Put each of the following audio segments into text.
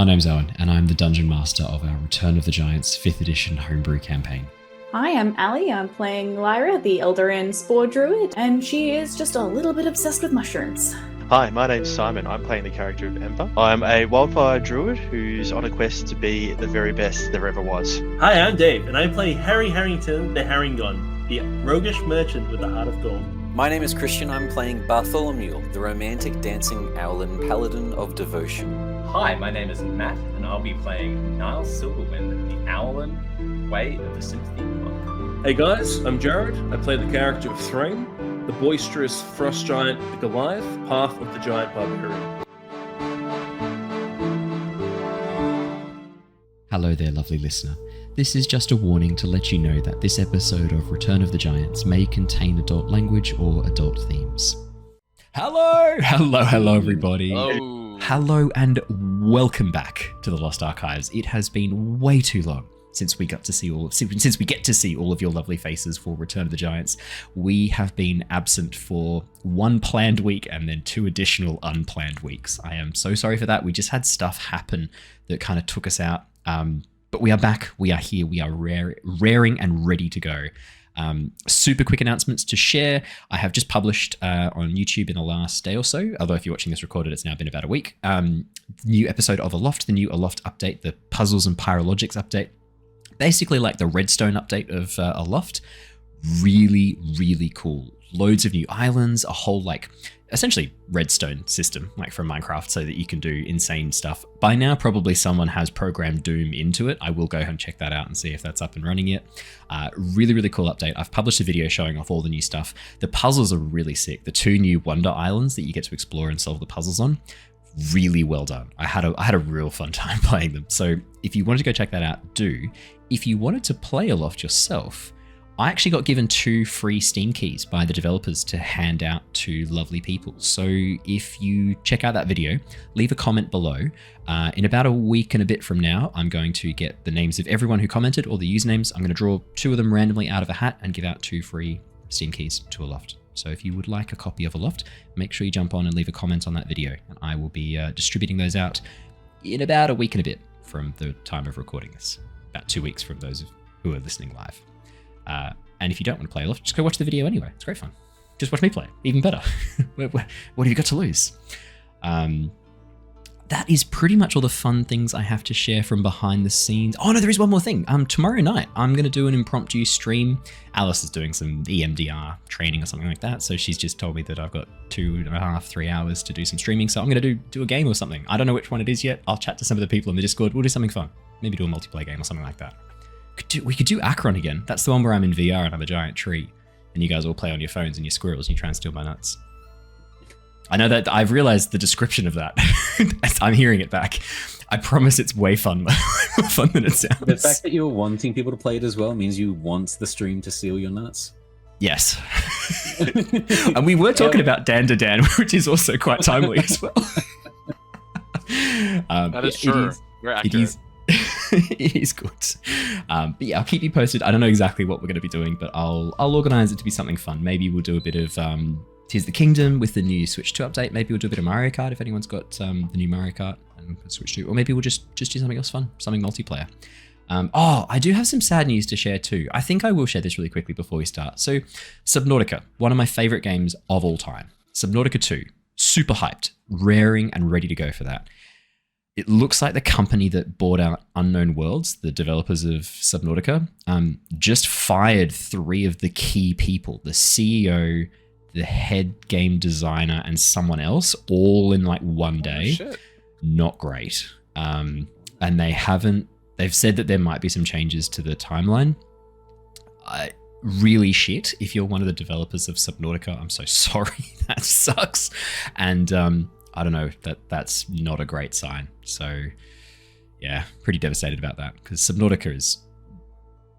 name's Owen, and I'm the Dungeon Master of our Return of the Giants 5th edition homebrew campaign. Hi, I'm Ali. I'm playing Lyra, the Eladrin Spore Druid, and she is just a little bit obsessed with mushrooms. Hi, my name's Simon. I'm playing the character of Ember. I'm a wildfire druid who's on a quest to be the very best there ever was. Hi, I'm Dave, and I play Harry Harrington, the Harrengon, the roguish merchant with the heart of gold. My name is Christian. I'm playing Bartholomew, the romantic dancing Owlin, Paladin of devotion. Hi, my name is Matt, and I'll be playing Niles Silverwind, the Owlin, Way of the Sympathy Monk. Hey guys, I'm Jared. I play the character of Thrain, the boisterous frost giant, the Goliath, path of the giant barbarian. Hello there, lovely listener. This is just a warning to let you know that this episode of Return of the Giants may contain adult language or adult themes. Hello everybody. Hello and welcome back to the Lost Archives. It has been way too long since we get to see all of your lovely faces for Return of the Giants. We have been absent for one planned week and then 2 additional unplanned weeks. I am so sorry for that. We just had stuff happen that kind of took us out. But we are back, we are here, we are raring and ready to go. Super quick announcements to share. I have just published on YouTube in the last day or so, although if you're watching this recorded, it's now been about a week. New episode of Aloft, the new Aloft update, the Puzzles and Pyrologics update. Basically like the Redstone update of Aloft. Really, really cool. Loads of new islands, a whole essentially redstone system like from Minecraft so that you can do insane stuff. By now probably someone has programmed Doom into it. I will go and check that out and see if that's up and running yet. Really, really cool update. I've published a video showing off all the new stuff. The puzzles are really sick. The 2 new Wonder Islands that you get to explore and solve the puzzles on, really well done. I had a real fun time playing them. So if you wanted to go check that out, do. If you wanted to play Aloft yourself, I actually got given 2 free Steam keys by the developers to hand out to lovely people. So if you check out that video, leave a comment below. In about a week and a bit from now, I'm going to get the names of everyone who commented, or the usernames. I'm going to draw 2 of them randomly out of a hat and give out 2 free Steam keys to Aloft. So if you would like a copy of Aloft, make sure you jump on and leave a comment on that video. And I will be distributing those out in about a week and a bit from the time of recording this. About 2 weeks from those who are listening live. And if you don't want to play Aloft, just go watch the video anyway. It's great fun. Just watch me play. Even better. What have you got to lose? That is pretty much all the fun things I have to share from behind the scenes. Oh no, there is one more thing. Tomorrow night, I'm going to do an impromptu stream. Alice is doing some EMDR training or something like that. So she's just told me that I've got 2.5, 3 hours to do some streaming. So I'm going to do a game or something. I don't know which one it is yet. I'll chat to some of the people in the Discord. We'll do something fun. Maybe do a multiplayer game or something like that. We could do Akron again. That's the one where I'm in VR and I'm a giant tree. And you guys all play on your phones and your squirrels and you try and steal my nuts. I know that I've realized the description of that. I'm hearing it back. I promise it's way fun. More fun than it sounds. The fact that you're wanting people to play it as well means you want the stream to steal your nuts. Yes. And we were talking about Dan to Dan, which is also quite timely as well. That is true. We're accurate. It is good. But yeah, I'll keep you posted. I don't know exactly what we're going to be doing, but I'll organize it to be something fun. Maybe we'll do a bit of Tears of the Kingdom with the new Switch 2 update. Maybe we'll do a bit of Mario Kart if anyone's got the new Mario Kart and Switch 2. Or maybe we'll just do something else fun, something multiplayer. I do have some sad news to share too. I think I will share this really quickly before we start. So Subnautica, one of my favorite games of all time. Subnautica 2, super hyped, raring and ready to go for that. It looks like the company that bought out Unknown Worlds, the developers of Subnautica, just fired 3 of the key people, the CEO, the head game designer, and someone else, all in one day. Shit. Not great. And they've said that there might be some changes to the timeline. Really shit. If you're one of the developers of Subnautica, I'm so sorry. That sucks. And I don't know, that's not a great sign. So yeah, pretty devastated about that because Subnautica is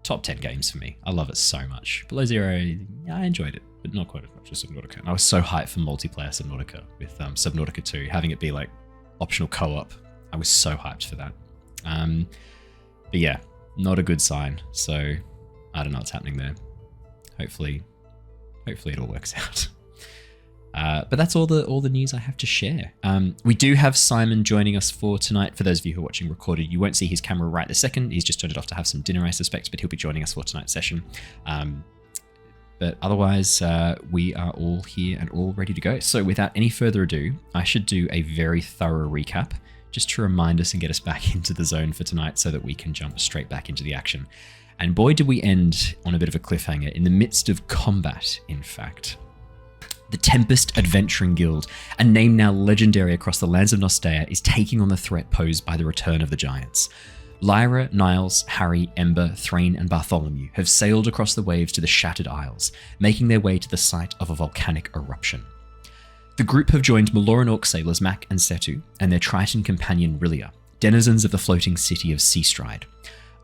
top 10 games for me. I love it so much. Below Zero, yeah, I enjoyed it, but not quite as much as Subnautica. And I was so hyped for multiplayer Subnautica with Subnautica 2, having it be optional co-op. I was so hyped for that. But yeah, not a good sign. So I don't know what's happening there. Hopefully it all works out. that's all the news I have to share. We do have Simon joining us for tonight. For those of you who are watching recorded, you won't see his camera right this second. He's just turned it off to have some dinner, I suspect, but he'll be joining us for tonight's session. But otherwise, we are all here and all ready to go. So without any further ado, I should do a very thorough recap just to remind us and get us back into the zone for tonight so that we can jump straight back into the action. And boy, did we end on a bit of a cliffhanger in the midst of combat, in fact. The Tempest Adventuring Guild, a name now legendary across the lands of Nostea, is taking on the threat posed by the return of the giants. Lyra, Niles, Harry, Ember, Thrain, and Bartholomew have sailed across the waves to the Shattered Isles, making their way to the site of a volcanic eruption. The group have joined Maloran Orc sailors Mac and Setu and their Triton companion Rilia, denizens of the floating city of Seastride.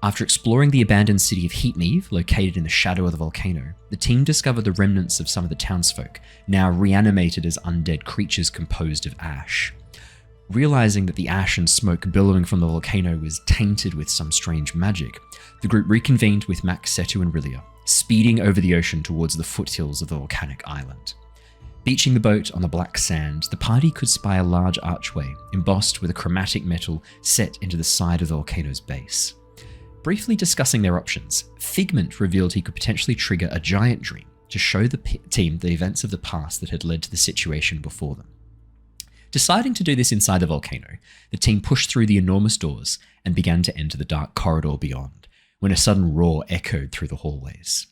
After exploring the abandoned city of Heatmeave, located in the shadow of the volcano, the team discovered the remnants of some of the townsfolk, now reanimated as undead creatures composed of ash. Realizing that the ash and smoke billowing from the volcano was tainted with some strange magic, the group reconvened with Mac, Setu, and Rilia, speeding over the ocean towards the foothills of the volcanic island. Beaching the boat on the black sand, the party could spy a large archway embossed with a chromatic metal set into the side of the volcano's base. Briefly discussing their options, Figment revealed he could potentially trigger a giant dream to show the team the events of the past that had led to the situation before them. Deciding to do this inside the volcano, the team pushed through the enormous doors and began to enter the dark corridor beyond, when a sudden roar echoed through the hallways.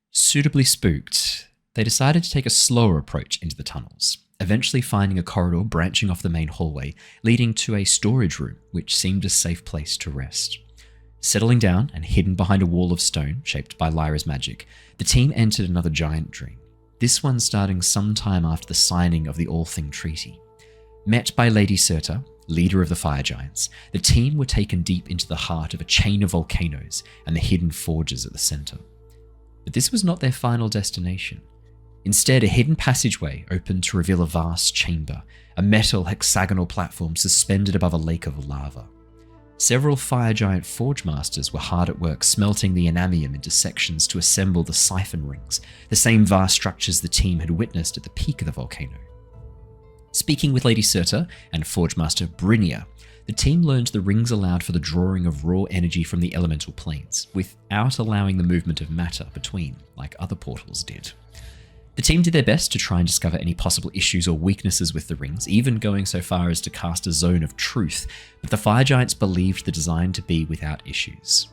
Suitably spooked, they decided to take a slower approach into the tunnels, eventually finding a corridor branching off the main hallway, leading to a storage room which seemed a safe place to rest. Settling down and hidden behind a wall of stone shaped by Lyra's magic, the team entered another giant dream, this one starting sometime after the signing of the All-Thing Treaty. Met by Lady Serta, leader of the Fire Giants, the team were taken deep into the heart of a chain of volcanoes and the hidden forges at the center. But this was not their final destination. Instead, a hidden passageway opened to reveal a vast chamber, a metal hexagonal platform suspended above a lake of lava. Several Fire Giant Forge Masters were hard at work smelting the enamium into sections to assemble the siphon rings, the same vast structures the team had witnessed at the peak of the volcano. Speaking with Lady Serta and Forge Master Brynja, the team learned the rings allowed for the drawing of raw energy from the elemental planes, without allowing the movement of matter between, like other portals did. The team did their best to try and discover any possible issues or weaknesses with the rings, even going so far as to cast a zone of truth, but the Fire Giants believed the design to be without issues.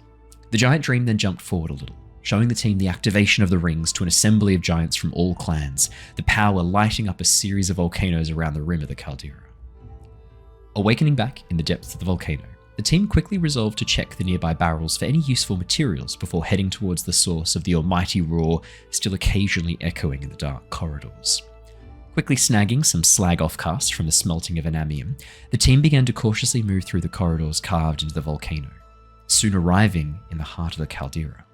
The giant dream then jumped forward a little, showing the team the activation of the rings to an assembly of giants from all clans, the power lighting up a series of volcanoes around the rim of the caldera. Awakening back in the depths of the volcano, the team quickly resolved to check the nearby barrels for any useful materials before heading towards the source of the almighty roar still occasionally echoing in the dark corridors. Quickly snagging some slag offcasts from the smelting of enamium, the team began to cautiously move through the corridors carved into the volcano, soon arriving in the heart of the caldera.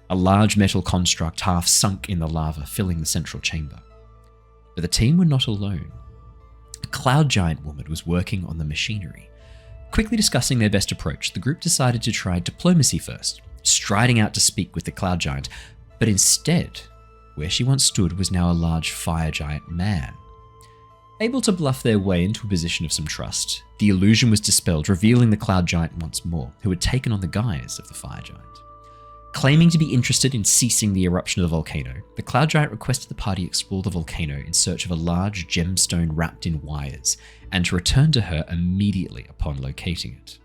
A large metal construct half sunk in the lava, filling the central chamber. But the team were not alone. A cloud giant woman was working on the machinery. Quickly discussing their best approach, the group decided to try diplomacy first, striding out to speak with the cloud giant, but instead, where she once stood was now a large fire giant man. Able to bluff their way into a position of some trust, the illusion was dispelled, revealing the cloud giant once more, who had taken on the guise of the fire giant. Claiming to be interested in ceasing the eruption of the volcano, the Cloud Giant requested the party explore the volcano in search of a large gemstone wrapped in wires, and to return to her immediately upon locating it.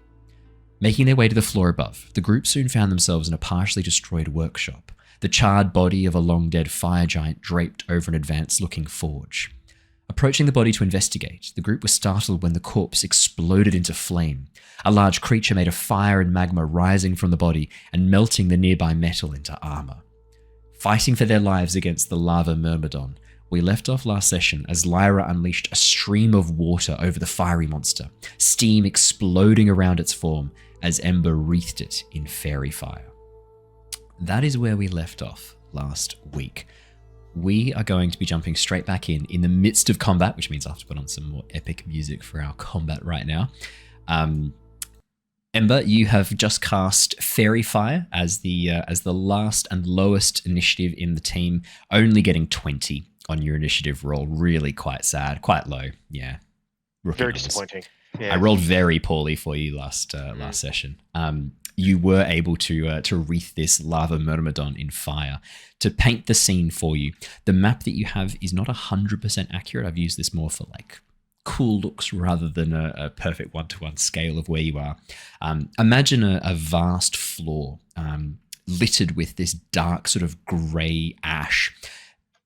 Making their way to the floor above, the group soon found themselves in a partially destroyed workshop, the charred body of a long-dead fire giant draped over an advanced-looking forge. Approaching the body to investigate, the group was startled when the corpse exploded into flame, a large creature made of fire and magma rising from the body and melting the nearby metal into armor. Fighting for their lives against the Magma Myrmidon, we left off last session as Lyra unleashed a stream of water over the fiery monster, steam exploding around its form as Ember wreathed it in fairy fire. That is where we left off last week. We are going to be jumping straight back in the midst of combat, which means I have to put on some more epic music for our combat right now. Ember, you have just cast Fairy Fire as the last and lowest initiative in the team, only getting 20. your initiative roll. Really quite sad, quite low. Yeah, rookie Very numbers. disappointing. Yeah. I rolled very poorly for you last session. You were able to wreath this lava myrmidon in fire. To paint the scene for you, the map that you have is not 100% accurate. I've used this more for like cool looks rather than a perfect one-to-one scale of where you are. Imagine a vast floor littered with this dark sort of grey ash,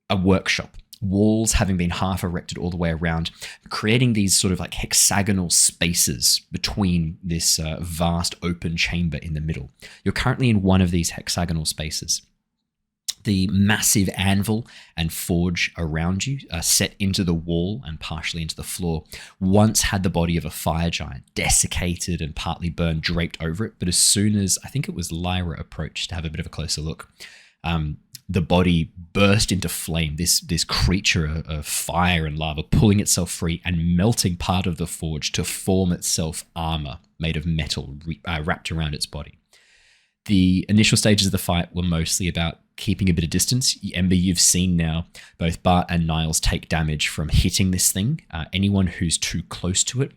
a workshop. Walls having been half erected all the way around, creating these sort of like hexagonal spaces between this vast open chamber in the middle. You're currently in one of these hexagonal spaces. The massive anvil and forge around you are set into the wall and partially into the floor. Once had the body of a fire giant, desiccated and partly burned, draped over it. But as soon as, I think it was Lyra approached to have a bit of a closer look, the body burst into flame, this creature of fire and lava pulling itself free and melting part of the forge to form itself armor made of metal wrapped around its body. The initial stages of the fight were mostly about keeping a bit of distance. Ember, you've seen now both Bart and Niles take damage from hitting this thing. Anyone who's too close to it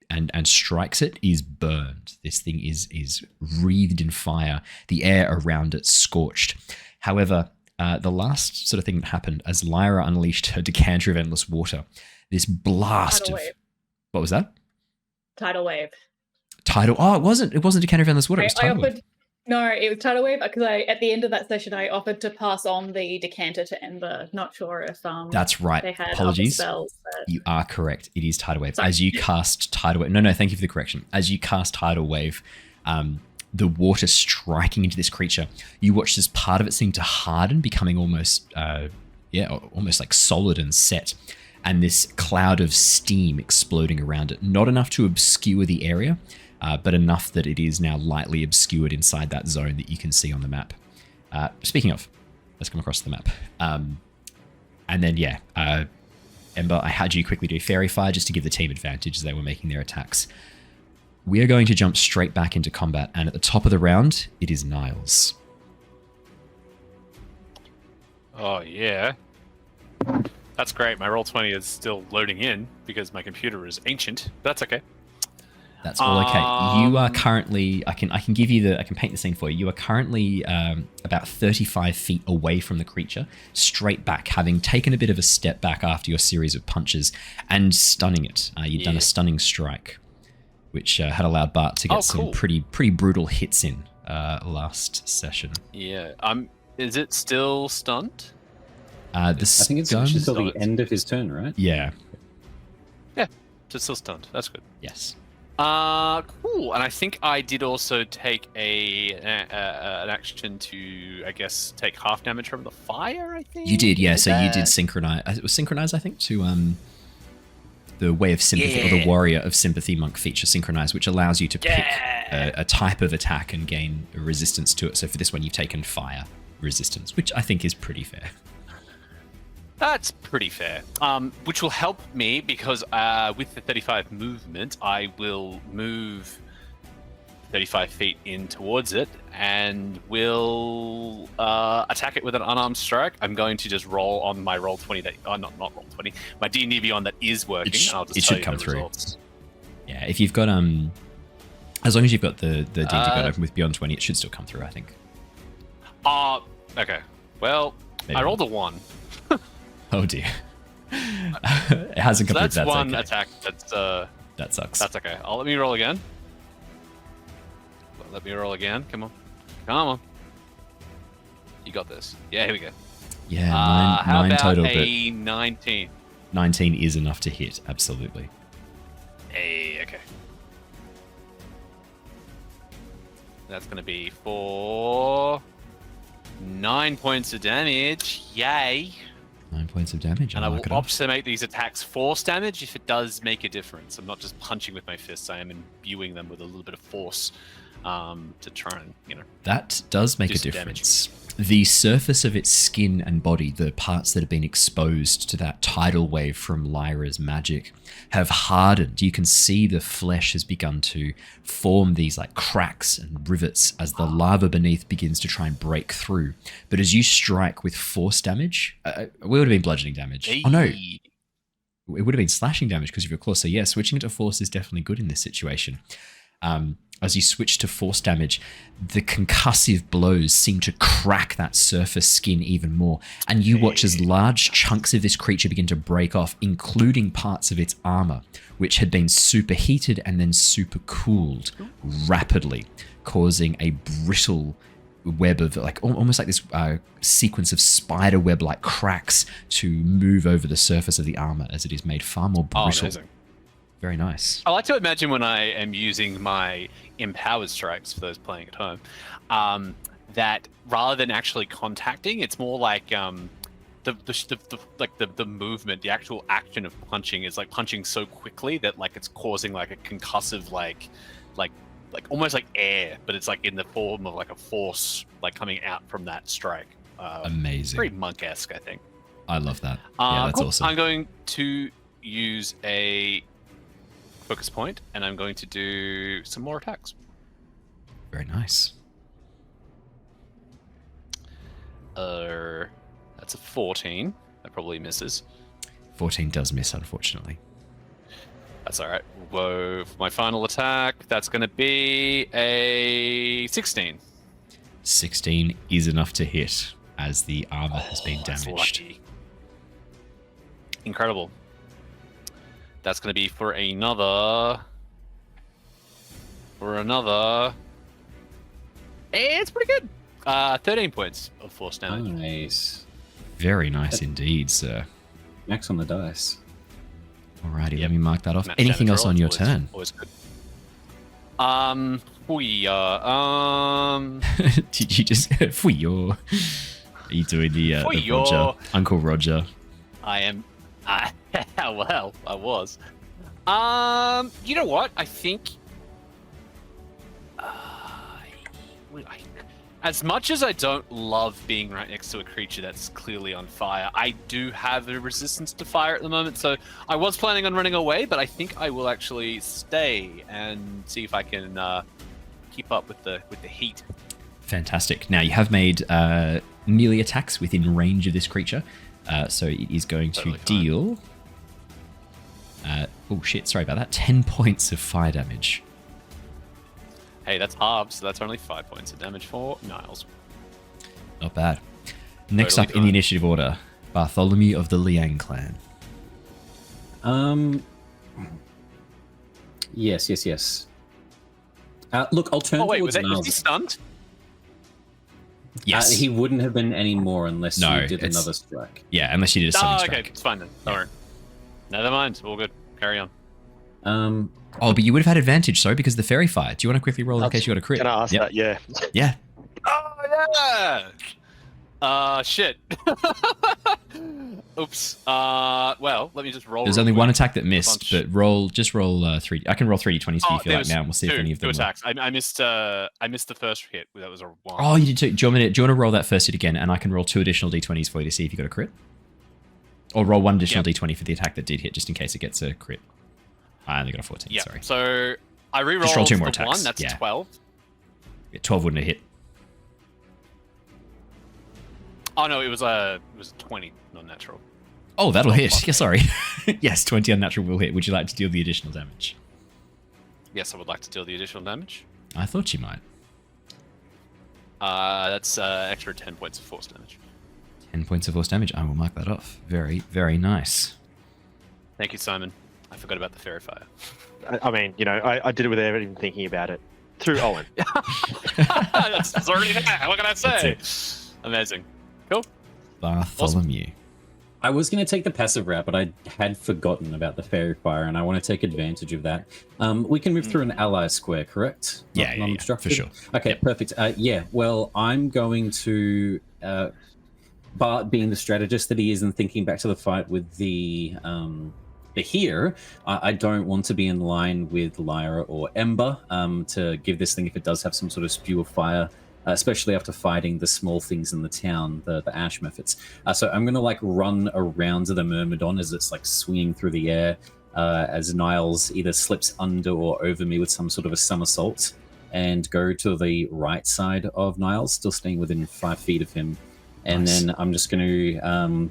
and strikes it is burned. This thing is wreathed in fire, the air around it scorched. However, the last sort of thing that happened as Lyra unleashed her decanter of endless water, this blast Tidal of... wave. What was that? Tidal wave. Tidal... Oh, it wasn't decanter of endless water, it was tidal wave. No, it was tidal wave because at the end of that session I offered to pass on the decanter to Ember. Not sure if That's right. they had Apologies. spells. You are correct. It is tidal wave. Sorry. As you cast tidal wave... No, thank you for the correction. As you cast tidal wave, the water striking into this creature, you watch this part of it seem to harden, becoming almost like solid and set, and this cloud of steam exploding around it. Not enough to obscure the area, but enough that it is now lightly obscured inside that zone that you can see on the map. Speaking of, let's come across the map. And then, Ember, I had you quickly do Fairy Fire just to give the team advantage as they were making their attacks. We are going to jump straight back into combat, and at the top of the round, it is Niles. Oh, yeah. That's great. My Roll20 is still loading in because my computer is ancient. That's okay. That's all okay. You are currently... I can paint the scene for you. You are currently about 35 feet away from the creature, straight back, having taken a bit of a step back after your series of punches and stunning it. You'd done a stunning strike, which had allowed Bart to get some pretty brutal hits in last session. Yeah. Is it still stunned? I think it's until the end of his turn, right? Yeah. Yeah, it's still stunned. That's good. Yes. Cool. And I think I did also take an action to, I guess, take half damage from the fire, I think? You did, yeah. So you did synchronize. It was synchronized, I think, to... the Way of Sympathy, or the Warrior of Sympathy monk feature, Synchronize, which allows you to pick a type of attack and gain a resistance to it. So for this one, you've taken fire resistance, which I think is pretty fair. That's pretty fair. Which will help me because with the 35 movement, I will move 35 feet in towards it and will attack it with an unarmed strike. I'm going to just roll on my Roll20 that... not Roll20. My D&D Beyond that is working. It should come through. Results. Yeah, if you've got... as long as you've got the D&D Beyond open with Beyond 20, it should still come through, I think. Okay. Well, maybe I rolled a 1. Oh dear. It hasn't completed. That's one okay. Attack. That sucks. That's okay. Let me roll again. Let me roll again. Come on. You got this. Yeah, here we go. Yeah, how nine about total. A 19? 19 is enough to hit. Absolutely. Hey, okay. That's going to be for 9 points of damage. Yay. 9 points of damage. And I will opt to make these attacks force damage if it does make a difference. I'm not just punching with my fists. I am imbuing them with a little bit of force to try and, That does make a difference. the surface of its skin and body, the parts that have been exposed to that tidal wave from Lyra's magic, have hardened. You can see the flesh has begun to form these like cracks and rivets as the lava beneath begins to try and break through. But as you strike with force damage, it would have been bludgeoning damage. Oh no, it would have been slashing damage because of your claw. So yeah, switching it to force is definitely good in this situation. As you switch to force damage, the concussive blows seem to crack that surface skin even more, and you watch as large chunks of this creature begin to break off, including parts of its armor, which had been superheated and then super cooled rapidly, causing a brittle web of like almost like this sequence of spider web like cracks to move over the surface of the armor as it is made far more brittle. Amazing. Very nice. I like to imagine when I am using my empowered strikes for those playing at home, that rather than actually contacting, it's more like the movement, the actual action of punching is like punching so quickly that like it's causing like a concussive like almost like air, but it's like in the form of like a force like coming out from that strike. Amazing. Very monk-esque, I think. I love that. Yeah, that's cool. awesome. I'm going to use a focus point, and I'm going to do some more attacks. Very nice. That's a 14. That probably misses. 14 does miss, unfortunately. That's all right. Whoa! For my final attack, that's going to be a 16. 16 is enough to hit as the armor has been That's damaged. lucky. Incredible. That's going to be for another. It's pretty good. 13 points of force damage. Nice. Very nice indeed, sir. Max on the dice. Alrighty, let me mark that off. Match Anything damage else roll, on your always- turn? Always good. Did you just Fuyo? Are you doing the Fuyo. Roger, Uncle Roger? I am. Well, I was. You know what? I think. As much as I don't love being right next to a creature that's clearly on fire, I do have a resistance to fire at the moment. So I was planning on running away, but I think I will actually stay and see if I can keep up with the heat. Fantastic. Now you have made melee attacks within range of this creature, so it is going to Totally fine. deal. Oh shit! Sorry about that. 10 points of fire damage. Hey, that's halved, so that's only 5 points of damage for Niles. Not bad. Next Totally up in the fine. initiative order, Bartholomew of the Liang clan. Yes. Look, I'll turn Oh wait, towards was he Niles. stunned? Yes. He wouldn't have been any more unless No, you did it's- another strike. Yeah, unless you did a Oh, summon okay, strike. it's fine then. Don't worry. Never mind. All good. Carry on. Oh, but you would have had advantage, so because of the fairy fire. Do you want to quickly roll in case you got a crit? Can I ask Yep. that? Yeah. Yeah. Oh yeah. Shit. Oops. Well, let me just roll. There's real only quick. one attack that missed, bunch. but roll 3. I can roll 3d20s for you if you there like was now, and we'll see if any of them. two Were. attacks. I missed the first hit. That was a 1. Oh, you did too. Do you want to roll that first hit again, and I can roll 2 additional d20s for you to see if you got a crit? Or roll 1 additional d20 for the attack that did hit, just in case it gets a crit. I only got a 14, Yeah. sorry. So I re-rolled Just roll 2 more the attacks. 1. That's Yeah. 12. Yeah, 12 wouldn't have hit. Oh no, it was a 20, not natural. Oh, that'll hit. Yeah, sorry. Yes, 20 unnatural will hit. Would you like to deal the additional damage? Yes, I would like to deal the additional damage. I thought you might. That's extra 10 points of force damage. 10 points of force damage. I will mark that off. Very, very nice. Thank you, Simon. I forgot about the fairy fire. I mean, I did it without even thinking about it. Through Owen. It's already there. What can I say? Amazing. Cool. Bartholomew. I was going to take the passive route, but I had forgotten about the fairy fire, and I want to take advantage of that. We can move through an ally square, correct? Yeah, yeah, Non-obstructed? for sure. Okay, Yep. perfect. Well, I'm going to, Bart being the strategist that he is and thinking back to the fight with the here, I don't want to be in line with Lyra or Ember to give this thing, if it does have some sort of spew of fire, especially after fighting the small things in the town, the ash methods. So I'm going to like run around to the Myrmidon as it's like swinging through the air, as Niles either slips under or over me with some sort of a somersault, and go to the right side of Niles, still staying within 5 feet of him. And then I'm just going to,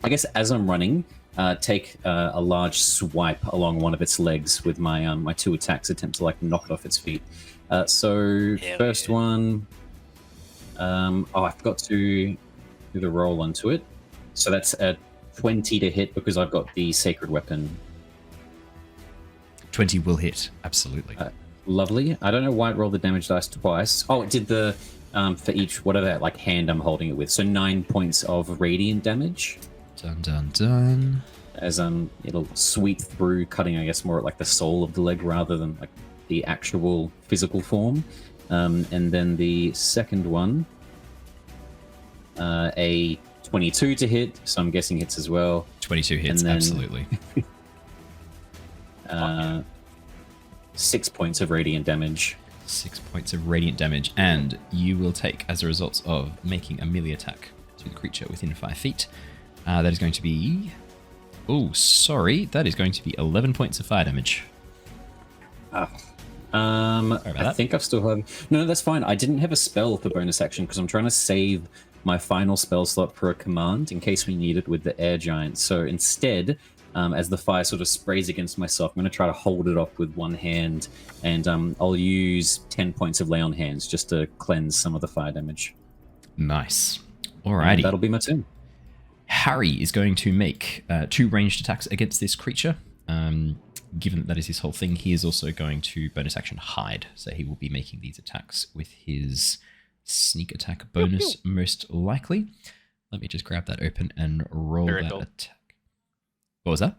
I guess as I'm running, take a large swipe along one of its legs with my my 2 attacks, attempt to like knock it off its feet. So first one, I forgot to do the roll onto it. So that's a 20 to hit because I've got the sacred weapon. 20 will hit, absolutely. Lovely. I don't know why it rolled the damage dice twice. Oh, it did the for each whatever like hand I'm holding it with. So 9 points of radiant damage. Dun dun dun. As it'll sweep through, cutting I guess more at like the sole of the leg rather than like the actual physical form. And then the second one, a 22 to hit, so I'm guessing hits as well. 22 hits, then, absolutely. 6 points of radiant damage. 6 points of radiant damage, and you will take, as a result of making a melee attack to the creature within 5 feet, that is going to be... Oh, sorry, that is going to be 11 points of fire damage. I think I've still have... No, that's fine. I didn't have a spell for bonus action because I'm trying to save my final spell slot for a command in case we need it with the air giant. So instead, as the fire sort of sprays against myself, I'm going to try to hold it up with one hand, and I'll use 10 points of lay on hands just to cleanse some of the fire damage. Nice. Alrighty. And that'll be my turn. Harry is going to make 2 ranged attacks against this creature. Given that is his whole thing, he is also going to bonus action hide. So he will be making these attacks with his sneak attack bonus, most likely. Let me just grab that open and roll that attack. What was that?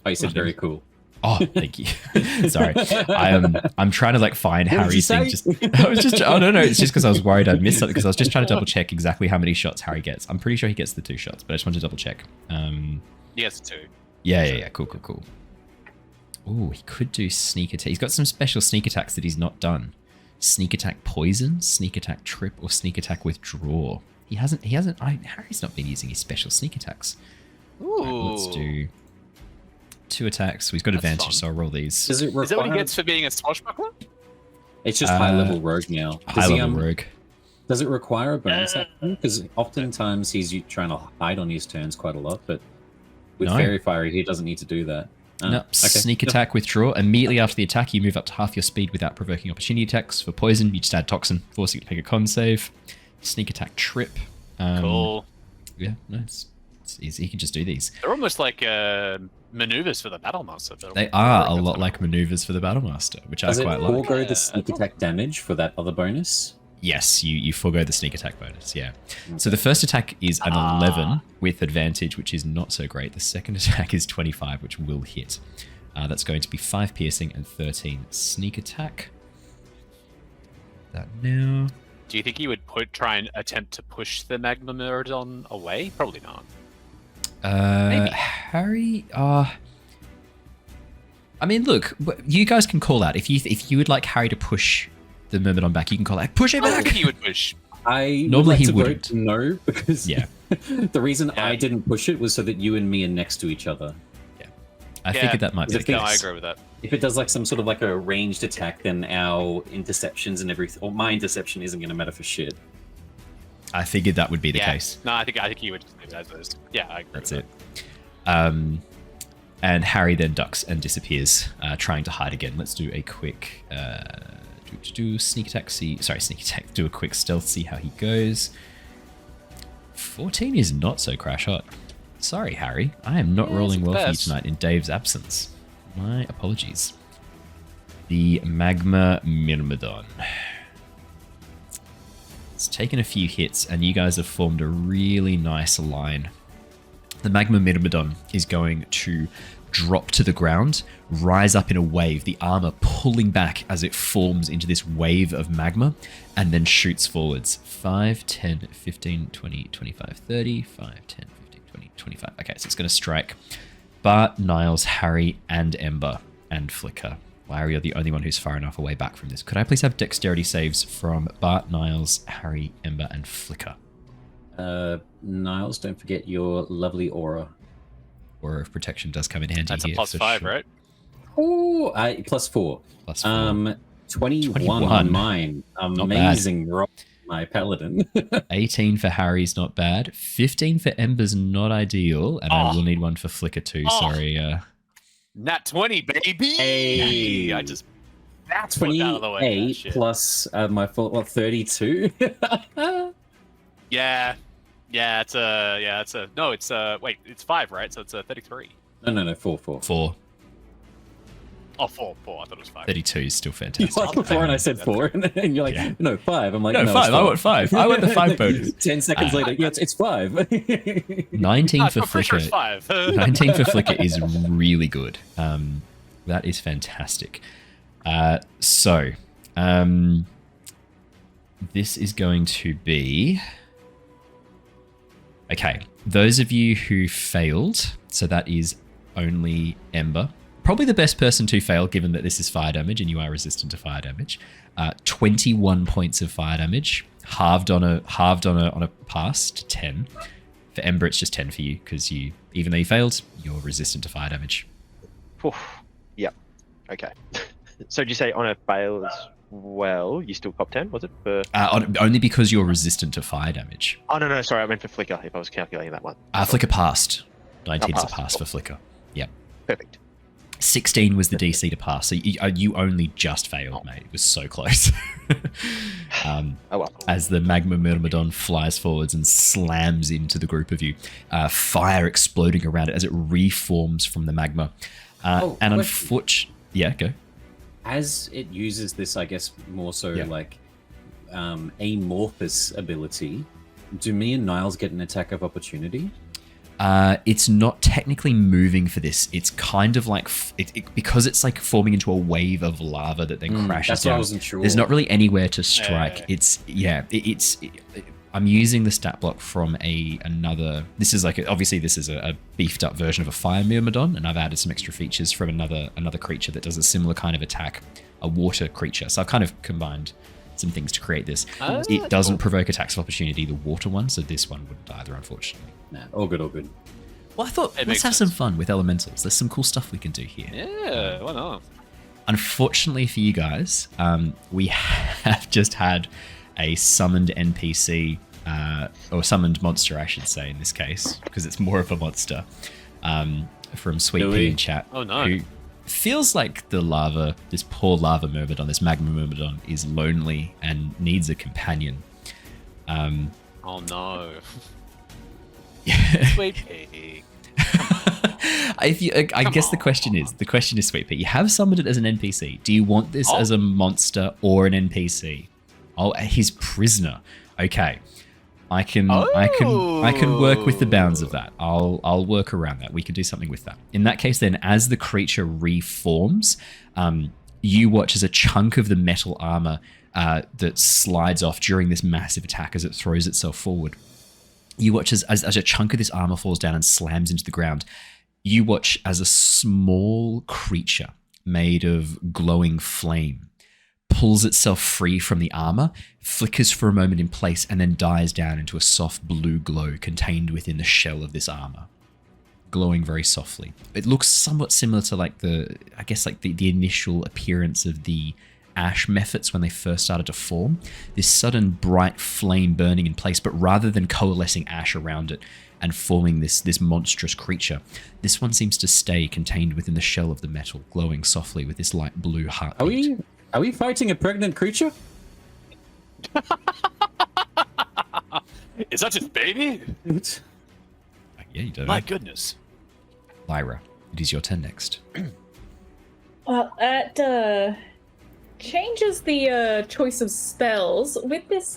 Oh, you said very cool. Oh, thank you. Sorry, I'm trying to like find Harry's thing. Oh no, it's just because I was worried I'd missed something because I was just trying to double check exactly how many shots Harry gets. I'm pretty sure he gets the 2 shots, but I just wanted to double check. Yes, 2. Yeah. Cool. Oh, he could do sneak attack. He's got some special sneak attacks that he's not done. Sneak attack poison, sneak attack trip, or sneak attack withdraw. Harry's not been using his special sneak attacks. Ooh. Right, let's do 2 attacks. He's got advantage, fun. so I'll roll these. Is that what he gets for being a swashbuckler? It's just high-level rogue now. High-level rogue. Does it require a bonus action? Because oftentimes he's trying to hide on his turns quite a lot, but with Fairy Fire, he doesn't need to do that. No, okay. Sneak attack, withdraw. Immediately after the attack, you move up to half your speed without provoking opportunity attacks. For poison, you just add toxin, forcing it to make a con save. Sneak attack, trip. Cool. Yeah, nice. It's easy. You can just do these. They're almost like maneuvers for the Battlemaster. They are a lot like maneuvers for the Battlemaster, which I quite like. Does it forego the sneak attack damage for that other bonus? Yes, you forego the sneak attack bonus, yeah. So the first attack is an 11 with advantage, which is not so great. The second attack is 25, which will hit. That's going to be 5 piercing and 13 sneak attack. That now. Do you think he would try and attempt to push the Magma Myrmidon away? Probably not. Maybe. Harry, I mean, look, you guys can call out. If you would like Harry to push the Myrmidon back, you can call out, push it back! I think he would push. Normally he wouldn't. No, because the reason I didn't push it was so that you and me are next to each other. Yeah. I figured that might be the case. No, I agree with that. If it does like some sort of like a ranged attack, then our interceptions and everything, or my interception isn't going to matter for shit. I figured that would be the case. No, I think he would just leave it as is. Yeah, I agree. That's it. And Harry then ducks and disappears, trying to hide again. Let's do a quick sneak attack. Sneak attack. Do a quick stealth. See how he goes. 14 is not so crash hot. Sorry, Harry. I am not rolling well for you tonight in Dave's absence. My apologies. The Magma Myrmidon. It's taken a few hits, and you guys have formed a really nice line. The Magma Myrmidon is going to drop to the ground, rise up in a wave, the armor pulling back as it forms into this wave of magma, and then shoots forwards. 5, 10, 15, 20, 25, 30, 5, 10, 15, 20, 25. Okay, so it's going to strike Bart, Niles, Harry, and Ember, and Flicker. Lyra, you're the only one who's far enough away back from this. Could I please have dexterity saves from Bart, Niles, Harry, Ember, and Flicker? Niles, don't forget your lovely aura. Aura of protection does come in handy. That's a here, +5, sure. right? Oh, +4. +4. 21 on mine. Amazing roll, my paladin. 18 for Harry's not bad. 15 for Ember's not ideal, and I will need one for Flicker too. Sorry. Nat 20, baby. Hey. I just that's out of the way. 28 plus my full 32. Yeah, it's it's 5, right? So it's 33. No, 4. 4. Oh, 4. I thought it was 5. 32 is still You fantastic. like 4 and I said 4, and you're like, no, 5. I'm like, no, 5. I want 5. I want the 5 bonus. 10 seconds later, yeah, it's 5. 19 for I'm pretty sure Flicker. it's 5. 19 for Flicker is really good. That is fantastic. So, this is going to be... Okay, those of you who failed, so that is only Ember. Probably the best person to fail, given that this is fire damage and you are resistant to fire damage. 21 points of fire damage, halved on a pass to 10. For Ember, it's just 10 for you because even though you failed, you're resistant to fire damage. Yep. Okay. So did you say on a fail as well, you still cop 10, was it? For... only because you're resistant to fire damage. Oh, no, sorry, I meant for Flicker, if I was calculating that one. Flicker passed. 19 is a pass for Flicker. Yep. Perfect. 16 was the DC to pass, so you only just failed, mate. It was so close. As the Magma Myrmidon flies forwards and slams into the group of you, fire exploding around it as it reforms from the magma. And unfortunately... Yeah, go. As it uses this, I guess, more so like amorphous ability, do me and Niles get an attack of opportunity? It's not technically moving for this. It's kind of like because it's like forming into a wave of lava that then crashes that's down. What I wasn't sure. There's not really anywhere to strike. I'm using the stat block from another. This is like obviously this is a beefed up version of a fire myrmidon, and I've added some extra features from another creature that does a similar kind of attack, a water creature. So I've kind of combined some things to create this. It doesn't provoke attacks of opportunity, the water one, so this one wouldn't either, unfortunately. Nah, all good. Well, I thought let's have some fun with elementals. There's some cool stuff we can do here. Yeah, why not? Unfortunately for you guys, we have just had a summoned NPC, or summoned monster, I should say, in this case, because it's more of a monster, from Sweet Pea in chat. Oh, no. Who feels like this poor lava myrmidon, this magma myrmidon, is lonely and needs a companion. Oh, no. Sweet Pea. I guess the question is, Sweet Pea, you have summoned it as an NPC. Do you want this as a monster or an NPC? Oh, his prisoner. Okay. I can work with the bounds of that. I'll work around that. We can do something with that. In that case, then, as the creature reforms, you watch as a chunk of the metal armor that slides off during this massive attack as it throws itself forward. You watch as a chunk of this armor falls down and slams into the ground. You watch as a small creature made of glowing flame pulls itself free from the armor, flickers for a moment in place, and then dies down into a soft blue glow contained within the shell of this armor, glowing very softly. It looks somewhat similar to like the initial appearance of the ash mephits when they first started to form. This sudden bright flame burning in place, but rather than coalescing ash around it and forming this monstrous creature, this one seems to stay contained within the shell of the metal, glowing softly with this light blue heartbeat. Are we fighting a pregnant creature? Is that just baby? Yeah, you don't. My goodness. Lyra, it is your turn next. Well, that changes the choice of spells with this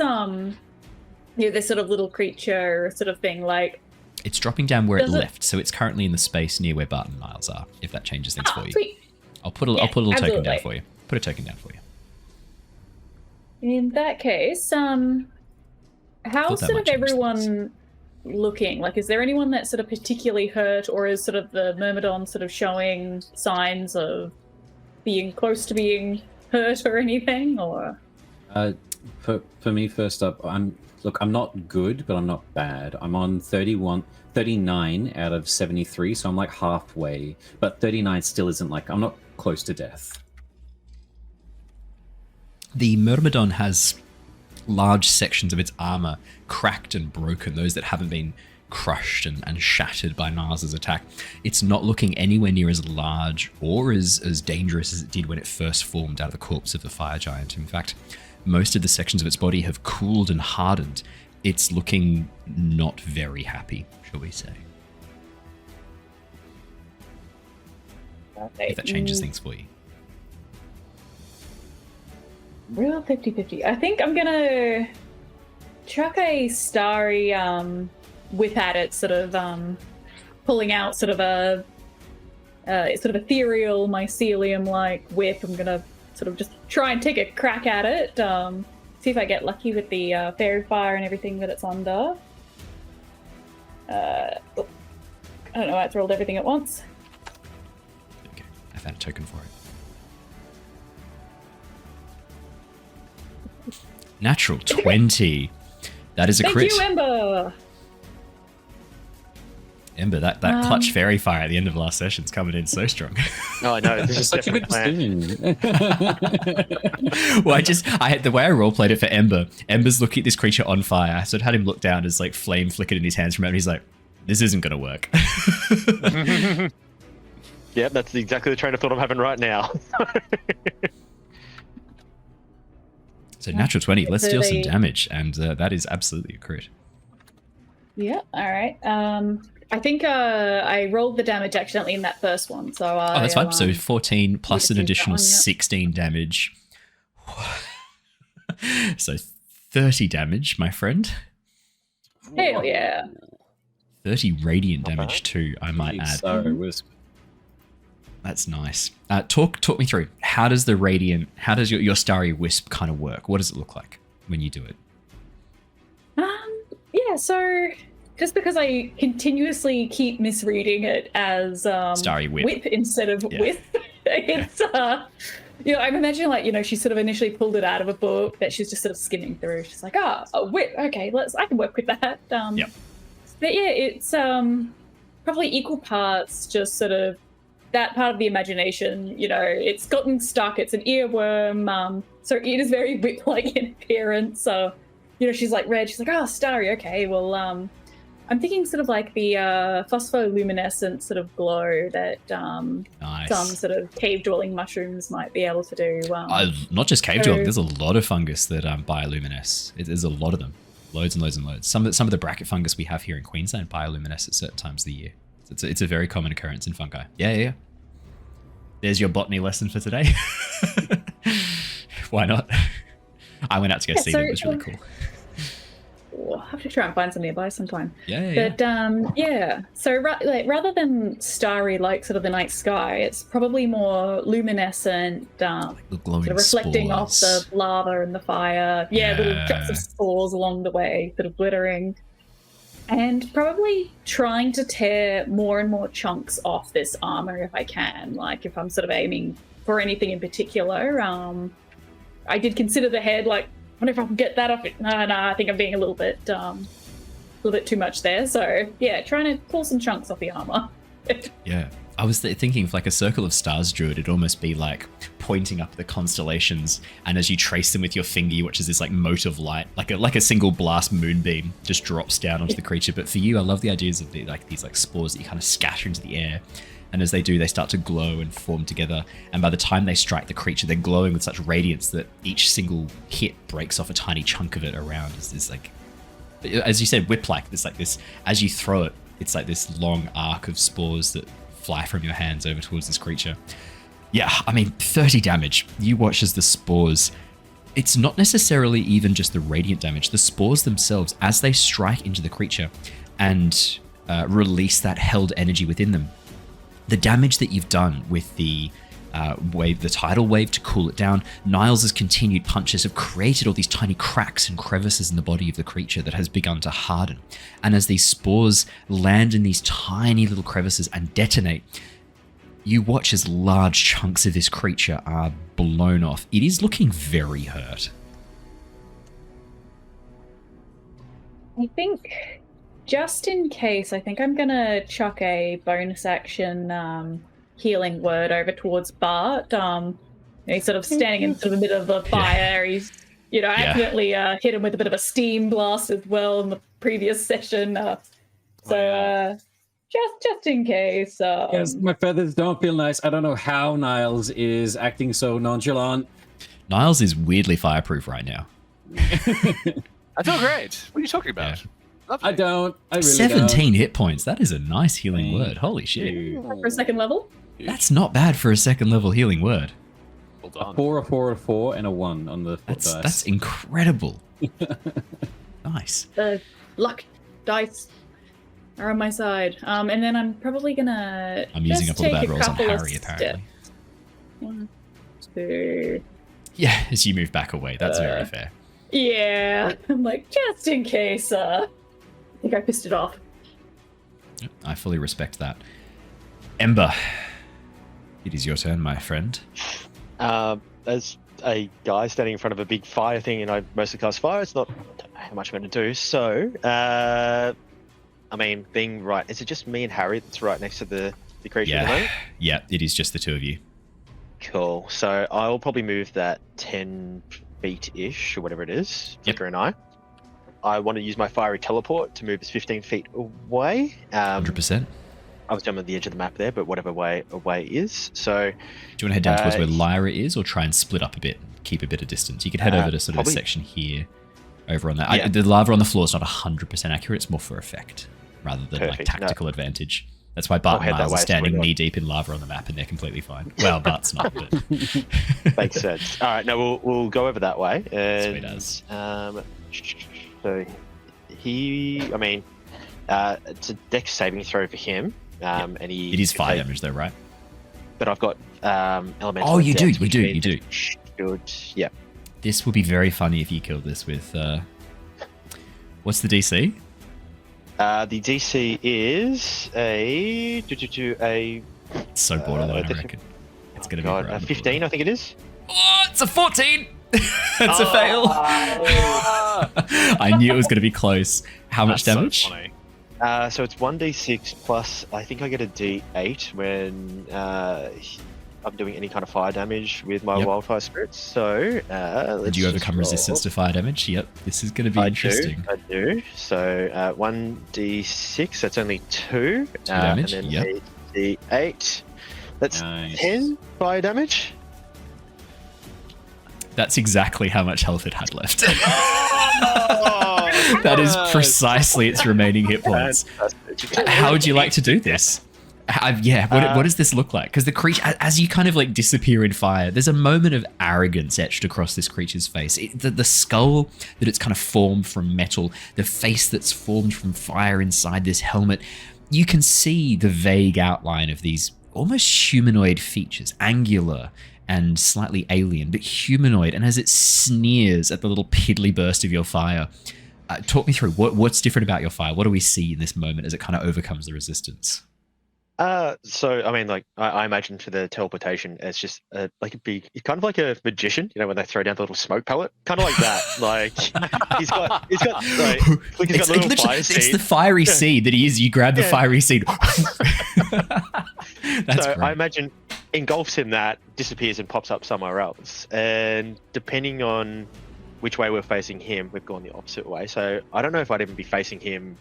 this sort of little creature sort of thing. Like, it's dropping down where it left, so it's currently in the space near where Bart and Niles are. If that changes things for you, sweet. I'll put a little token down for you. Put a token down for you. In that case, how's sort of everyone looking? Like, is there anyone that's sort of particularly hurt, or is sort of the Myrmidon sort of showing signs of being close to being hurt or anything, or? For me, first up, I'm not good, but I'm not bad. I'm on 39 out of 73, so I'm like halfway. But 39 still isn't like, I'm not close to death. The Myrmidon has large sections of its armor cracked and broken, those that haven't been crushed and shattered by Niles' attack. It's not looking anywhere near as large or as dangerous as it did when it first formed out of the corpse of the fire giant. In fact, most of the sections of its body have cooled and hardened. It's looking not very happy, shall we say. If that changes things for you. Real 50-50. I think I'm gonna chuck a starry whip at it, sort of pulling out sort of a ethereal mycelium-like whip. I'm gonna sort of just try and take a crack at it. See if I get lucky with the fairy fire and everything that it's under. I don't know why it's rolled everything at once. Okay, I found a token for it. Natural 20. That is a crit. Thank you, Ember! Ember, that clutch fairy fire at the end of last session's coming in so strong. No, I know. This is Such a good decision. Well, I had the way I roleplayed it for Ember. Ember's looking at this creature on fire. I sort of had him look down as like flame flickered in his hands from it. And he's like, "This isn't going to work." Yep, that's exactly the train of thought I'm having right now. So natural 20. Let's deal some damage, and that is absolutely a crit. Yeah. All right. I think I rolled the damage accidentally in that first one, so that's fine. So 14 plus an additional 16 damage. So 30 damage, my friend. Hell yeah. 30 radiant damage too, I might add. Sorry, Wisp. That's nice. Talk me through. How does your starry wisp kind of work? What does it look like when you do it? Yeah, so just because I continuously keep misreading it as starry whip instead of whip, it's I'm imagining like, she sort of initially pulled it out of a book that she's just sort of skimming through. She's like, a whip, okay, I can work with that. Yep. But yeah, it's probably equal parts just sort of that part of the imagination. It's gotten stuck, it's an earworm, so it is very whip-like in appearance. So she's like red, she's like, starry, okay, well I'm thinking sort of like the phospholuminescent sort of glow that nice. Some sort of cave-dwelling mushrooms might be able to do. Not just cave-dwelling, there's a lot of fungus that bioluminesce. There's a lot of them. Loads and loads and loads. Some of the bracket fungus we have here in Queensland bioluminesce at certain times of the year. It's a very common occurrence in fungi. Yeah. There's your botany lesson for today. Why not? I went out to go see them. It was really cool. I'll have to try and find some nearby sometime. Yeah. But so rather than starry like sort of the night sky, it's probably more luminescent, like the glowing sort of reflecting spores. off the lava and the fire. Little drops of spores along the way, sort of glittering. And probably trying to tear more and more chunks off this armor if I can. Like if I'm sort of aiming for anything in particular. I did consider the head, like, I wonder if I can get that off it. No, I think I'm being a little bit too much there. So yeah, trying to pull some chunks off the armor. Yeah. I was thinking of like a circle of stars druid, it'd almost be like pointing up the constellations, and as you trace them with your finger, you watch as this like mote of light, like a single blast moonbeam just drops down onto the creature. But for you, I love the ideas of these spores that you kind of scatter into the air, and as they do, they start to glow and form together. And by the time they strike the creature, they're glowing with such radiance that each single hit breaks off a tiny chunk of it around. It's this like, as you said, whip-like. This as you throw it, it's like this long arc of spores that fly from your hands over towards this creature. Yeah, I mean, 30 damage. You watch as the spores, it's not necessarily even just the radiant damage. The spores themselves, as they strike into the creature and release that held energy within them, the damage that you've done with the wave, the tidal wave to cool it down, Niles' continued punches have created all these tiny cracks and crevices in the body of the creature that has begun to harden. And as these spores land in these tiny little crevices and detonate, You watch as large chunks of this creature are blown off. It is looking very hurt. I think, just in case, I think I'm going to chuck a bonus action healing word over towards Bart. He's sort of standing in sort of the middle of the fire. He's, accidentally hit him with a bit of a steam blast as well in the previous session. Just in case. Yes, my feathers don't feel nice. I don't know how Niles is acting so nonchalant. Niles is weirdly fireproof right now. I feel great. What are you talking about? Yeah. I don't. I really 17 don't. hit points. That is a nice healing word. Holy shit. For a second level? That's not bad for a second level healing word. Well done. 4, a 4, a 4, and a 1 on the dice. That's incredible. Nice. The luck dice are on my side. And then I'm probably gonna. I'm using up all the bad rolls on Harry, apparently. 1, 2. Yeah, as you move back away. That's very fair. Yeah. I'm like, just in case. I think I pissed it off. I fully respect that. Ember, it is your turn, my friend. As a guy standing in front of a big fire thing, and I mostly cast fire, it's not how much I'm going to do. So, being right, is it just me and Harry that's right next to the creature at the moment? Yeah, it is just the two of you. Cool. So I'll probably move that 10 feet-ish, or whatever it is, Flicker and I want to use my fiery teleport to move us 15 feet away. 100%. Obviously, I'm on the edge of the map there, but whatever way away is. So, do you want to head down towards where Lyra is, or try and split up a bit, keep a bit of distance? You could head over to sort of a section here, over on that. Yeah. The lava on the floor is not 100% accurate. It's more for effect rather than like Perfect. tactical advantage. That's why Bart and Niles are standing knee deep in lava on the map, and they're completely fine. Well, Bart's not, but makes sense. All right, no, we'll go over that way. And, Sweet as. So it's a dex saving throw for him. And he it is fire damage though, right? But I've got elemental. Oh, you do. Good. Yeah. This will be very funny if you kill this with. What's the DC? The DC is a It's so borderline, I reckon. It's going to be 15, I think it is. Oh, it's a 14! That's a fail. I knew it was going to be close. How much damage? So funny. So it's 1d6 plus, I think I get a d8 when I'm doing any kind of fire damage with my wildfire spirits. So did you overcome resistance to fire damage? Yep, this is going to be interesting. I do. So 1d6, that's only 2. Damage, and then a d8. That's 10 fire damage. That's exactly how much health it had left. That is precisely its remaining hit points. How would you like to do this? What does this look like? Because the creature, as you kind of like disappear in fire, there's a moment of arrogance etched across this creature's face. The skull that it's kind of formed from metal, the face that's formed from fire inside this helmet, you can see the vague outline of these almost humanoid features, angular and slightly alien, but humanoid. And as it sneers at the little piddly burst of your fire, talk me through what's different about your fire. What do we see in this moment as it kind of overcomes the resistance? So I mean, like I imagine for the teleportation, it's just like it's kind of like a magician, when they throw down the little smoke pellet, kind of like that. Like he's got like he's got little fire seed. It's the fiery seed that he is. You grab the fiery seed. That's so great. I imagine engulfs him, that disappears and pops up somewhere else, and depending on which way we're facing him, we've gone the opposite way. So I don't know if I'd even be facing him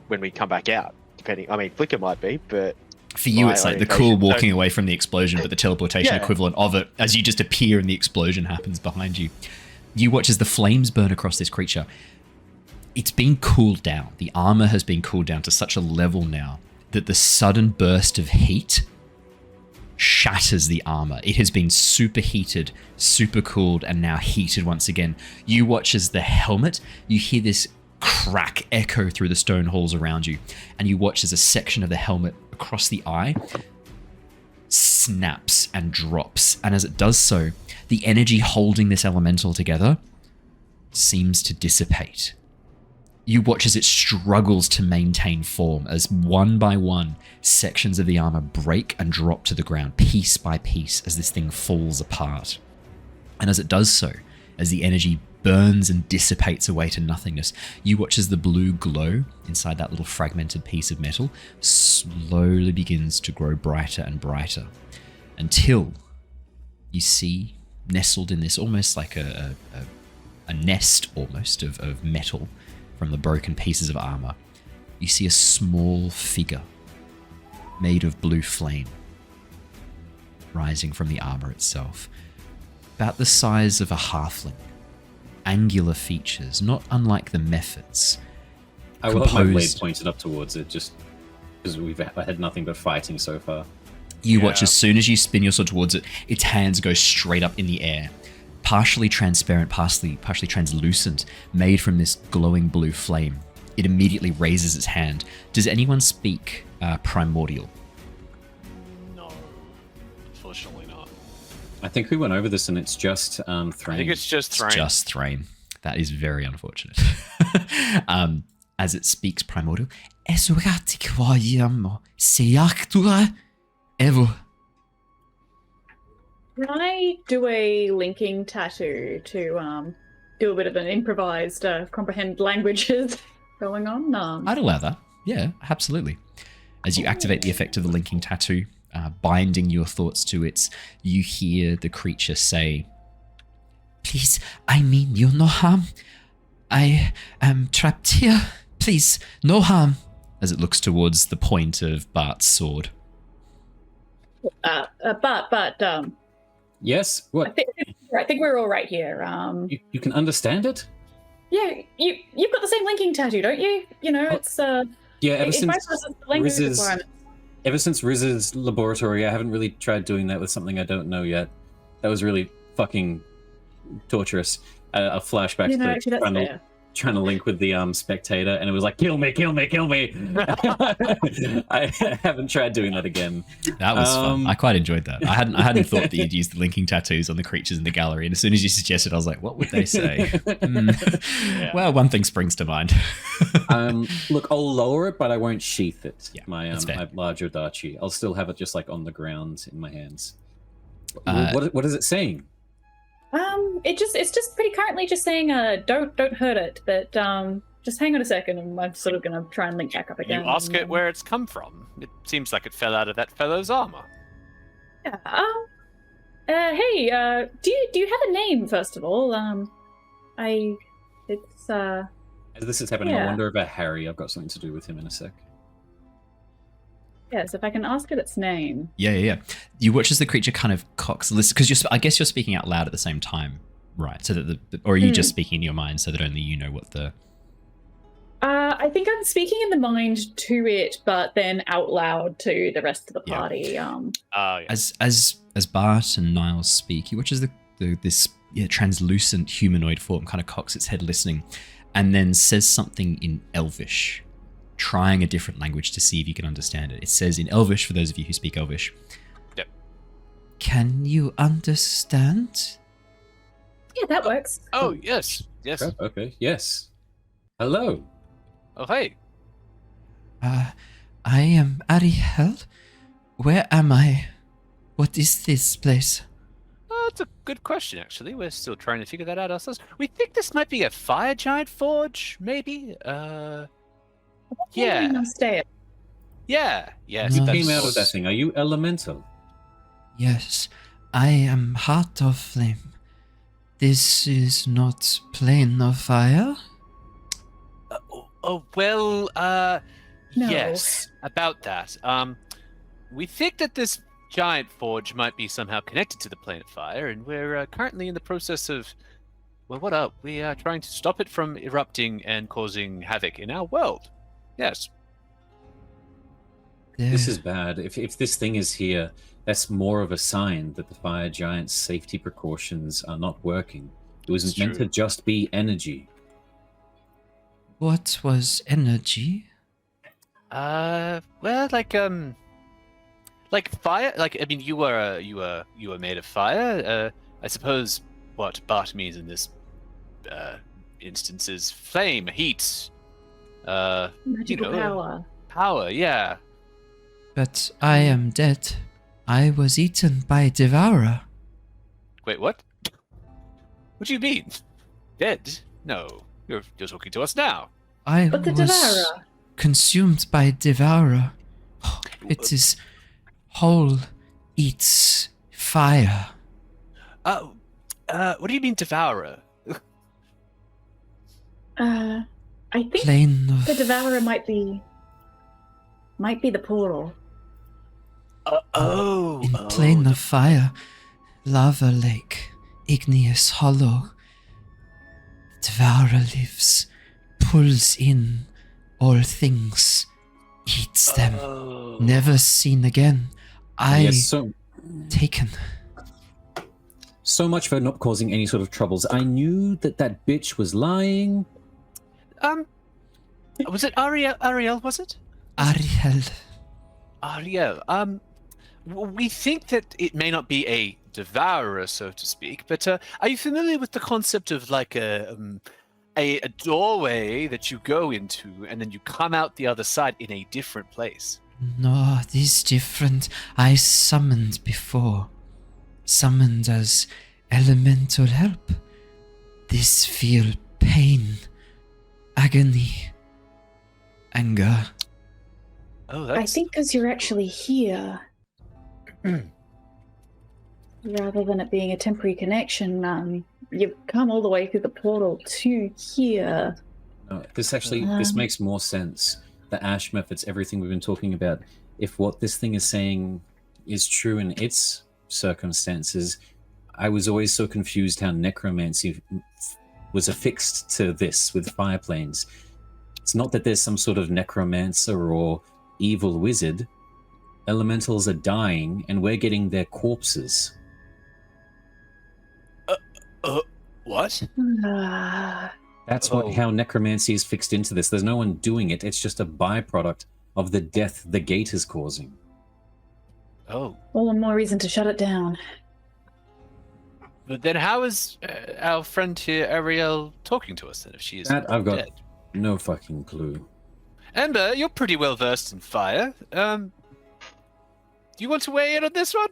when we come back out. Depending, I mean, Flicker might be, but for you, it's like the cool walking away from the explosion, but the teleportation equivalent of it, as you just appear and the explosion happens behind you. You watch as the flames burn across this creature. It's been cooled down. The armor has been cooled down to such a level now that the sudden burst of heat shatters the armor. It has been superheated, super cooled, and now heated once again. You watch as the helmet, you hear this crack echo through the stone halls around you, and you watch as a section of the helmet across the eye snaps and drops, and as it does so, the energy holding this elemental together seems to dissipate. You watch as it struggles to maintain form, as one by one, sections of the armor break and drop to the ground, piece by piece, as this thing falls apart. And as it does so, as the energy burns and dissipates away to nothingness, you watch as the blue glow inside that little fragmented piece of metal slowly begins to grow brighter and brighter, until you see, nestled in this almost like a nest almost of metal from the broken pieces of armor, you see a small figure made of blue flame rising from the armor itself, about the size of a halfling, angular features, not unlike the Mephits. I will have my blade pointed up towards it, just because we've had nothing but fighting so far. You watch as soon as you spin your sword towards it, its hands go straight up in the air, partially transparent, partially translucent, made from this glowing blue flame. It immediately raises its hand. Does anyone speak Primordial? No, unfortunately not. I think we went over this, and it's just Thrain. I think it's just Thrain. It's just Thrain. That is very unfortunate. As it speaks Primordial, Can I do a linking tattoo to do a bit of an improvised comprehend languages going on? I'd allow that. Yeah, absolutely. As you activate the effect of the linking tattoo, binding your thoughts to it, you hear the creature say, "Please, I mean you no harm. I am trapped here. Please, no harm." As it looks towards the point of Bart's sword. But Yes? What? I think we're all right here. You can understand it? Yeah, you've got the same linking tattoo, don't you? You know, it's Yeah, ever since ever since Riz's laboratory, I haven't really tried doing that with something I don't know yet. That was really fucking torturous. A flashback to trying to link with the spectator, and it was like, kill me. I haven't tried doing that again. That was fun. I quite enjoyed that. I hadn't thought that you'd use the linking tattoos on the creatures in the gallery, and as soon as you suggested, I was like, what would they say? Well, one thing springs to mind. Look, I'll lower it, but I won't sheath it. Yeah, my larger Dachi. I'll still have it just like on the ground in my hands. What is it saying? It's just pretty currently just saying don't hurt it, but just hang on a second, and I'm sort of gonna try and link back up again. You ask it where it's come from. It seems like it fell out of that fellow's armor. Yeah. Hey, do you have a name first of all? As this is happening, I wonder about Harry. I've got something to do with him in a sec. Yes, if I can ask it its name. Yeah. You watch as the creature kind of cocks, because I guess you're speaking out loud at the same time, right? So that or are you just speaking in your mind so that only you know what the? I think I'm speaking in the mind to it, but then out loud to the rest of the party. As Bart and Niles speak, you watch as this translucent humanoid form kind of cocks its head, listening, and then says something in Elvish, trying a different language to see if you can understand it. It says in Elvish, for those of you who speak Elvish. Yep. Can you understand? Yeah, that works. Oh, yes. Okay, yes. Hello. Oh, hey. I am Ariel. Where am I? What is this place? That's a good question, actually. We're still trying to figure that out ourselves. We think this might be a fire giant forge, maybe? Yeah. Yeah. Yes. You came out of that thing. Are you elemental? Yes, I am Heart of Flame. This is not Plane of Fire? No. Yes, about that. We think that this giant forge might be somehow connected to the Plane of Fire, and we're currently in the process of, we are trying to stop it from erupting and causing havoc in our world. Yes. This is bad. If this thing is here, that's more of a sign that the fire giant's safety precautions are not working. It was meant to just be energy. What was energy? Like fire. Like, I mean, you were made of fire. I suppose what Bart means in this instance is flame, heat, Magical power. Power, yeah. But I am dead. I was eaten by Devourer. Wait, what? What do you mean? Dead? No, you're talking to us now. I But the was Devourer. consumed by Devourer. It is whole eats fire. What do you mean, Devourer? I think Plane of the Devourer might be the portal. in plane of fire, lava lake, igneous hollow. Devourer lives, pulls in all things, eats them, never seen again. Yes, Taken. so much for not causing any sort of troubles. I knew that bitch was lying. Was it Ariel, was it? Ariel. Ariel. We think that it may not be a devourer, so to speak, but are you familiar with the concept of like a doorway that you go into and then you come out the other side in a different place? No, this different. I summoned before. Summoned as elemental help. This feel pain, agony, anger. Oh, I that's... think because you're actually here, rather than it being a temporary connection, you've come all the way through the portal to here. No, this makes more sense. The ash methods, everything we've been talking about. If what this thing is saying is true in its circumstances, I was always so confused how necromancy was affixed to this with fire planes. It's not that there's some sort of necromancer or evil wizard. Elementals are dying, and we're getting their corpses. What? That's how necromancy is fixed into this. There's no one doing it. It's just a byproduct of the death the gate is causing. Oh. All the more reason to shut it down. But then how is our friend here, Ariel, talking to us then if she is That I've got dead? no fucking clue. Ember, you're pretty well versed in fire. Do you want to weigh in on this one?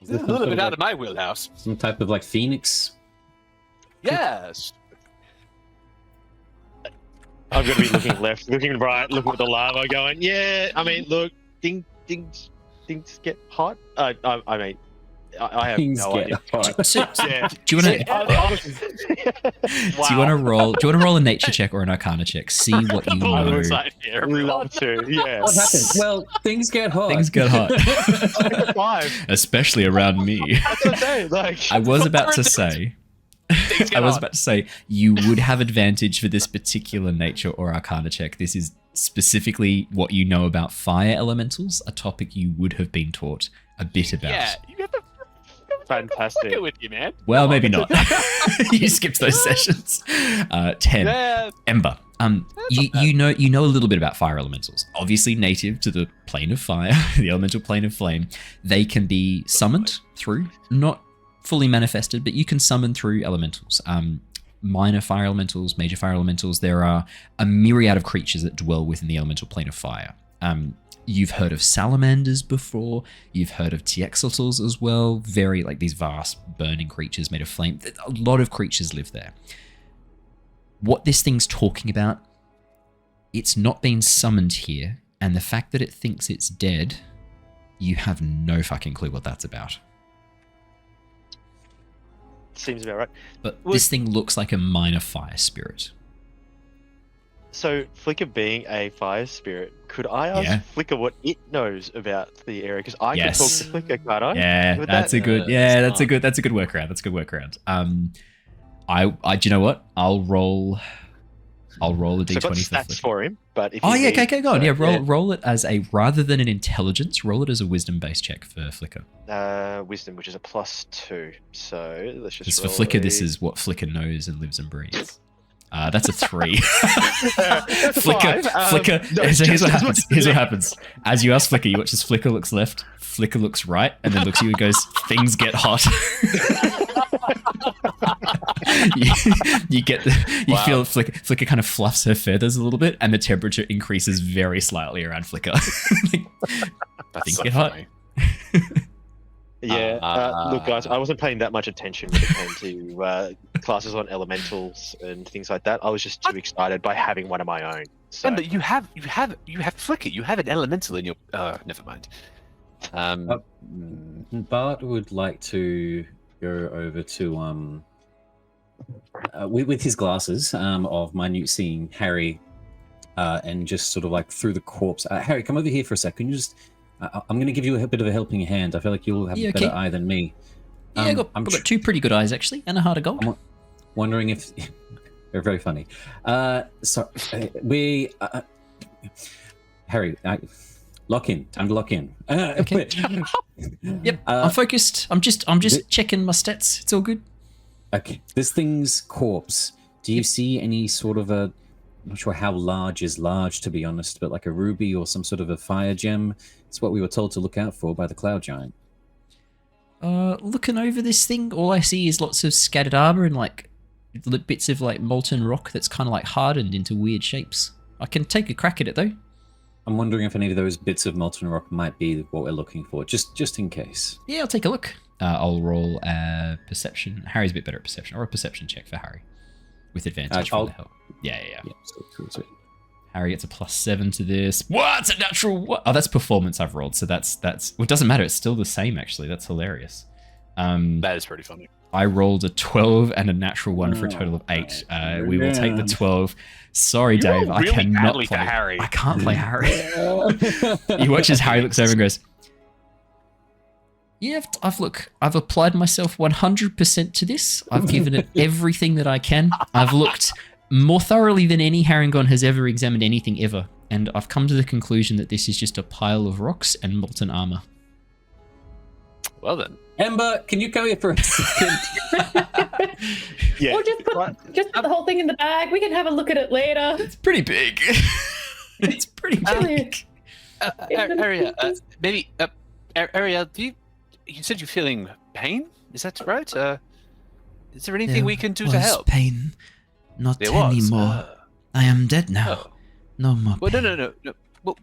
Is this A little bit out of my wheelhouse. some type of like phoenix? Yes. I'm going to be looking left, looking right, looking at the lava, going, yeah, I mean, look, things get hot. I mean, I have Things no get idea. hot. Yeah. Do you want to? Do you want to roll? Do you want to roll a nature check or an arcana check? See what you know. Love to, yes. What happens? Well, things get hot. Things get hot, 5. especially around me. That's what I'm saying. Like, I was about to say. You would have advantage for this particular nature or arcana check. This is specifically what you know about fire elementals, a topic you would have been taught a bit about. Yeah, you got the fantastic. Look with you, man. Well, maybe not. You skipped those sessions. 10. Yeah. Ember. You know a little bit about fire elementals. Obviously native to the plane of fire, the elemental plane of flame. They can be summoned through, not fully manifested, but you can summon through elementals. Minor fire elementals, major fire elementals. There are a myriad of creatures that dwell within the elemental plane of fire. You've heard of salamanders before. You've heard of Tiexotls as well. Very like these vast burning creatures made of flame. A lot of creatures live there. What this thing's talking about, it's not been summoned here, and the fact that it thinks it's dead, you have no fucking clue what that's about. Seems about right. But this thing looks like a minor fire spirit. So, Flicker being a fire spirit, could I ask Flicker what it knows about the area? Because I can talk to Flicker, can't I? Yeah, that's a good workaround. That's a good workaround. Do you know what? I'll roll a d20 so I've got for stats Flicker. for him, but if Okay, go on. Yeah, roll it as a, rather than an intelligence, roll it as a wisdom-based check for Flicker. Wisdom, which is a +2. So let's just. Because for Flicker, this is what Flicker knows and lives and breathes. That's a 3. Flicker. So here's what happens. Here's what happens. As you ask Flicker, you watch as Flicker looks left, Flicker looks right, and then looks at you and goes, "Things get hot." you get you feel Flicker kind of fluffs her feathers a little bit, and the temperature increases very slightly around Flicker. Things so get hot. Yeah, look, guys, I wasn't paying that much attention when it came to classes on elementals and things like that. I was just too excited by having one of my own. So. But you have Flicker. You have an elemental in your. Never mind. Bart would like to go over to with his glasses of minute seeing Harry, and just sort of like through the corpse. Harry, come over here for a second. Can you just. I'm going to give you a bit of a helping hand. I feel like you'll have a better eye than me. Yeah, I've got two pretty good eyes, actually, and a heart of gold. I'm wondering if... They're very funny. Harry, lock in. Time to lock in. Okay. Yep, I'm focused. I'm just checking my stats. It's all good. Okay. This thing's corpse. Do you see any sort of a... I'm not sure how large is large, to be honest, but like a ruby or some sort of a fire gem. It's what we were told to look out for by the Cloud Giant. Looking over this thing, all I see is lots of scattered armor and like bits of like molten rock that's kind of like hardened into weird shapes. I can take a crack at it though. I'm wondering if any of those bits of molten rock might be what we're looking for, just in case. Yeah, I'll take a look. I'll roll perception. Harry's a bit better at perception, or a perception check for Harry with advantage for the help. Yeah. Sweet. Harry gets a +7 to this. What? It's a natural what? Oh, that's performance I've rolled. So that's well, it doesn't matter. It's still the same actually. That's hilarious. That is pretty funny. I rolled a 12 and a natural 1 for a total of 8. We will take the 12. Sorry, Dave. I cannot play Harry. I can't play Harry. He watches Harry looks over and goes, "Yeah, I've applied myself 100% to this. I've given it everything that I can. I've looked more thoroughly than any Harrengon has ever examined anything ever, and I've come to the conclusion that this is just a pile of rocks and molten armor." Well then. Ember, can you come here for a second? Yeah. Or just put the whole thing in the bag. We can have a look at it later. It's pretty big. It's pretty big. Aria, maybe, Aria, you said you're feeling pain? Is that right? Is there anything we can do to help? Pain. Not anymore. I am dead now. No more pain. Well, no.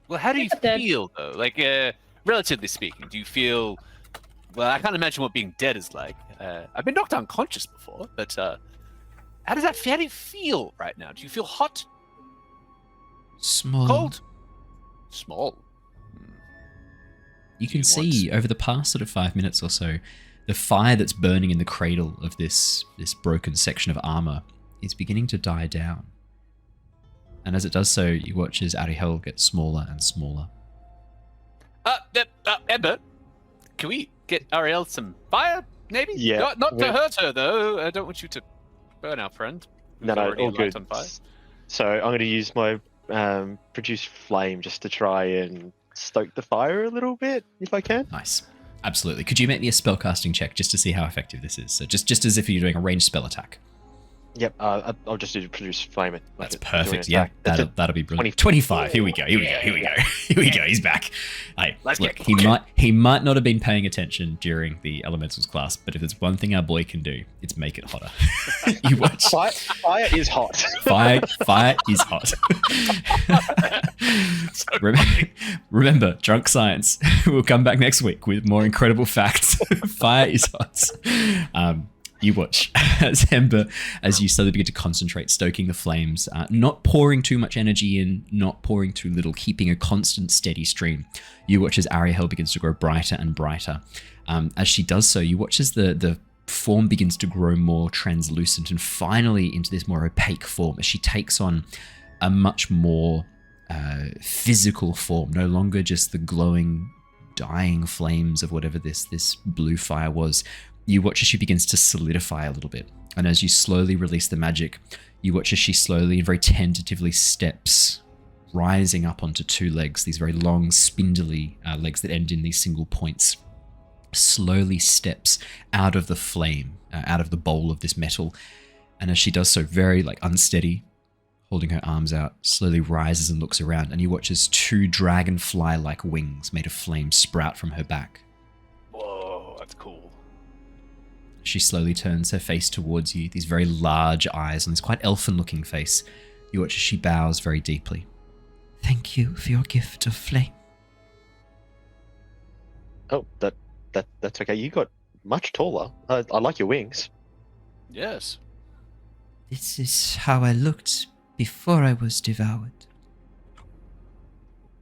Well, how do you feel, though? Like, relatively speaking, do you feel... Well, I can't imagine what being dead is like. I've been knocked unconscious before, but how do you feel right now? Do you feel hot? Small. Cold? Small. You can see over the past sort of 5 minutes or so, the fire that's burning in the cradle of this broken section of armor is beginning to die down. And as it does so, you watch as Arihel gets smaller and smaller. Ember, can we get Ariel some fire, maybe? Yeah. Not to hurt her, though. I don't want you to burn our friend. No, all good. On fire. So I'm going to use my produce flame just to try and stoke the fire a little bit, if I can. Nice. Absolutely. Could you make me a spellcasting check just to see how effective this is? So just as if you're doing a ranged spell attack. Yep, I'll just do produce flame. That's perfect. Yeah, that'll be brilliant. 25. Here we go. He's back. Look, he might not have been paying attention during the elementals class, but if there's one thing our boy can do, it's make it hotter. You watch. Fire is hot. Fire is hot. Remember, Drunk Science. We'll come back next week with more incredible facts. Fire is hot. You watch as Ember, as you slowly begin to concentrate, stoking the flames, not pouring too much energy in, not pouring too little, keeping a constant steady stream. You watch as Arihel begins to grow brighter and brighter. As she does so, you watch as the form begins to grow more translucent and finally into this more opaque form as she takes on a much more physical form, no longer just the glowing, dying flames of whatever this blue fire was. You watch as she begins to solidify a little bit. And as you slowly release the magic, you watch as she slowly and very tentatively steps, rising up onto two legs, these very long, spindly legs that end in these single points, slowly steps out of the flame, out of the bowl of this metal. And as she does so, very unsteady, holding her arms out, slowly rises and looks around. And you watch as two dragonfly-like wings made of flame sprout from her back. Whoa, that's cool. She slowly turns her face towards you, these very large eyes on this quite elfin-looking face. You watch as she bows very deeply. Thank you for your gift of flame. Oh, that's okay. You got much taller. I like your wings. Yes. This is how I looked before I was devoured.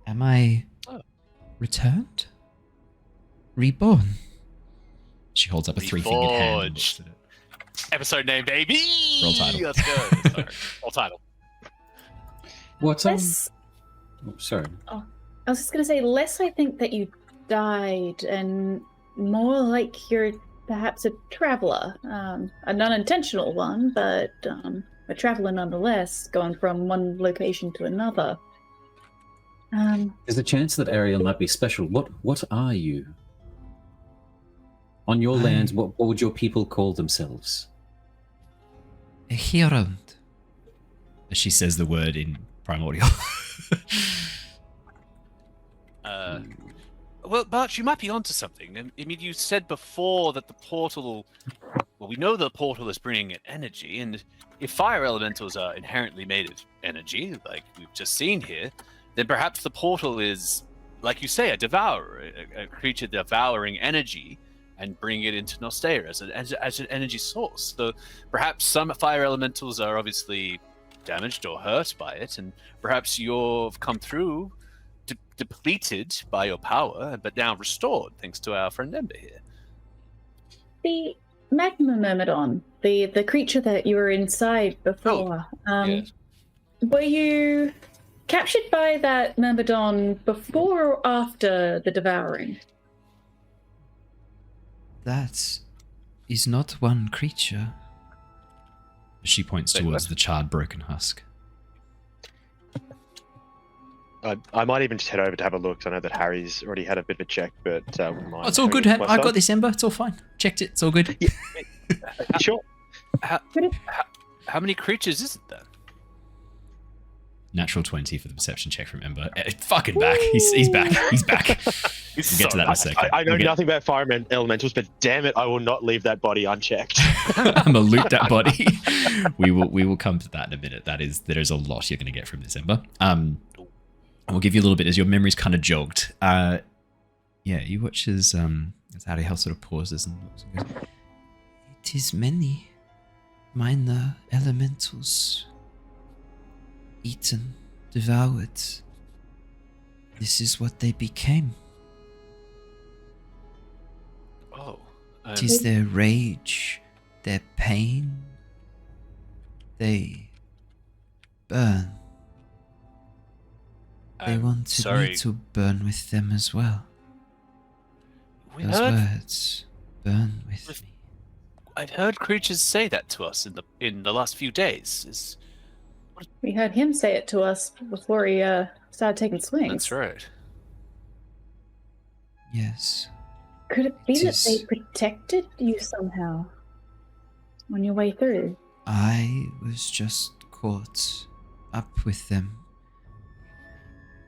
Am I returned? Reborn? She holds up a three-fingered hand and looks at it. Episode name, baby! Roll title. Let's go. Sorry. Roll title. What's Less, sorry. I was just going to say, less I think that you died, and more like you're perhaps a traveler. An unintentional one, but a traveler nonetheless, going from one location to another. There's a chance that Ariel might be special. What are you? On your land, what would your people call themselves? A Hierond. As she says the word in primordial. Well, Bart, you might be onto something. I mean, you said before that the portal... Well, we know the portal is bringing in energy, and if fire elementals are inherently made of energy, like we've just seen here, then perhaps the portal is, like you say, a devourer, a creature devouring energy and bringing it into Nostera as an energy source. So perhaps some fire elementals are obviously damaged or hurt by it, and perhaps you've come through depleted by your power, but now restored thanks to our friend Ember here. The Magma Myrmidon, the creature that you were inside before, Yes. were you captured by that Myrmidon before or after the devouring? That is not one creature. She points towards the charred broken husk. I might even just head over to have a look. 'Cause I know that Harry's already had a bit of a check, but wouldn't mind. It's all good. having a look I got myself. this, Ember. It's all fine. Checked it. It's all good. Sure. How many creatures is it then? Natural 20 for the perception check from Ember. Fucking back. He's back. He's back. We'll get to that in a second. I know nothing about fire elementals, but damn it, I will not leave that body unchecked. I'm gonna loot that body. We will come to that in a minute. There's a lot you're gonna get from this, Ember. We'll give you a little bit as your memory's kind of jogged. You watch as Ariel sort of pauses and looks and goes, "It is many minor elementals eaten, devoured. This is what they became. Oh. It is their rage, their pain. They burn. They wanted me to burn with them as well. Those words, burn with me. I've heard creatures say that to us in the last few days. We heard him say it to us before he started taking swings. That's right. Yes. Could it be It that is- they protected you somehow on your way through? I was just caught up with them.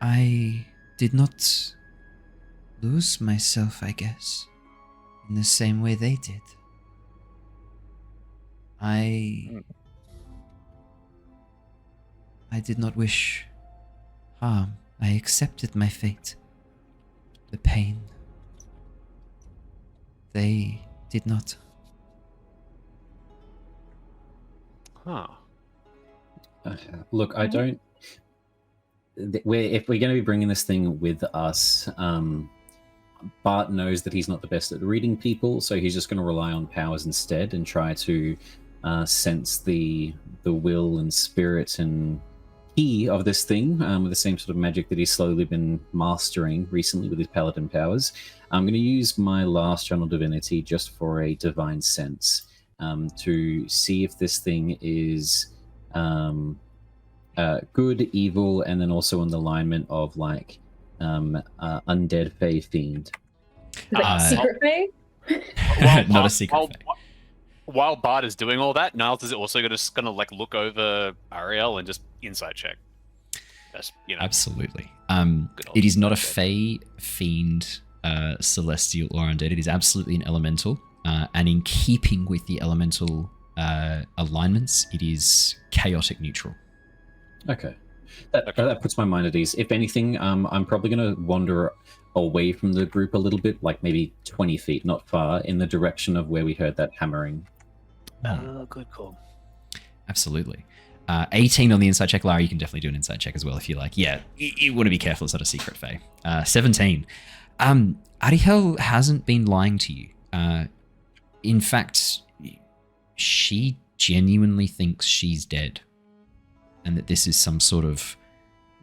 I did not lose myself, I guess, in the same way they did. I did not wish harm. I accepted my fate. The pain. They did not. Huh. Look, I don't. If we're going to be bringing this thing with us, Bart knows that he's not the best at reading people, so he's just going to rely on powers instead and try to sense the will and spirit and key of this thing with the same sort of magic that he's slowly been mastering recently with his paladin powers. I'm going to use my last channel divinity just for a divine sense to see if this thing is good, evil, and then also in the alignment of like undead fae fiend. Secret Fae? Not a secret fact. While Bart is doing all that, Niles is also gonna like look over Ariel and just insight check. That's Absolutely. Good old It is not a undead. fae, fiend, celestial, or undead. It is absolutely an elemental. and in keeping with the elemental alignments, it is chaotic neutral. Okay. That puts my mind at ease. If anything, I'm probably going to wander away from the group a little bit, like maybe 20 feet, not far, in the direction of where we heard that hammering. Good call. Absolutely. 18 on the inside check. Lyra, you can definitely do an inside check as well if you like. Yeah, you want to be careful. It's not a secret, Faye. 17. Arihel hasn't been lying to you. In fact, she genuinely thinks she's dead and that this is some sort of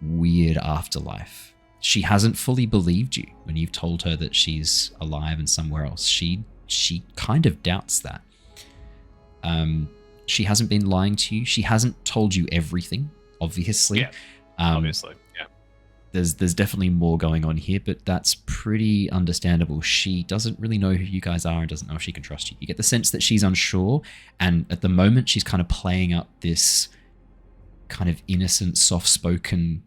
weird afterlife. She hasn't fully believed you when you've told her that she's alive and somewhere else. She kind of doubts that. She hasn't been lying to you. She hasn't told you everything, obviously. Yeah, obviously, yeah. There's definitely more going on here, but that's pretty understandable. She doesn't really know who you guys are and doesn't know if she can trust you. You get the sense that she's unsure, and at the moment she's kind of playing up this kind of innocent, soft-spoken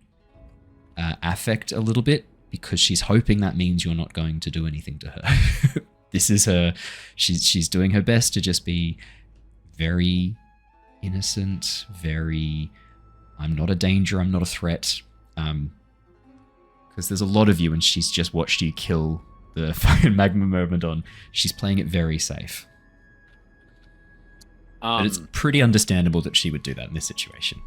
affect a little bit because she's hoping that means you're not going to do anything to her. This is her. She's doing her best to just be very innocent, very, I'm not a danger, I'm not a threat. Because there's a lot of you and she's just watched you kill the fucking Magma Myrmidon. She's playing it very safe. But it's pretty understandable that she would do that in this situation.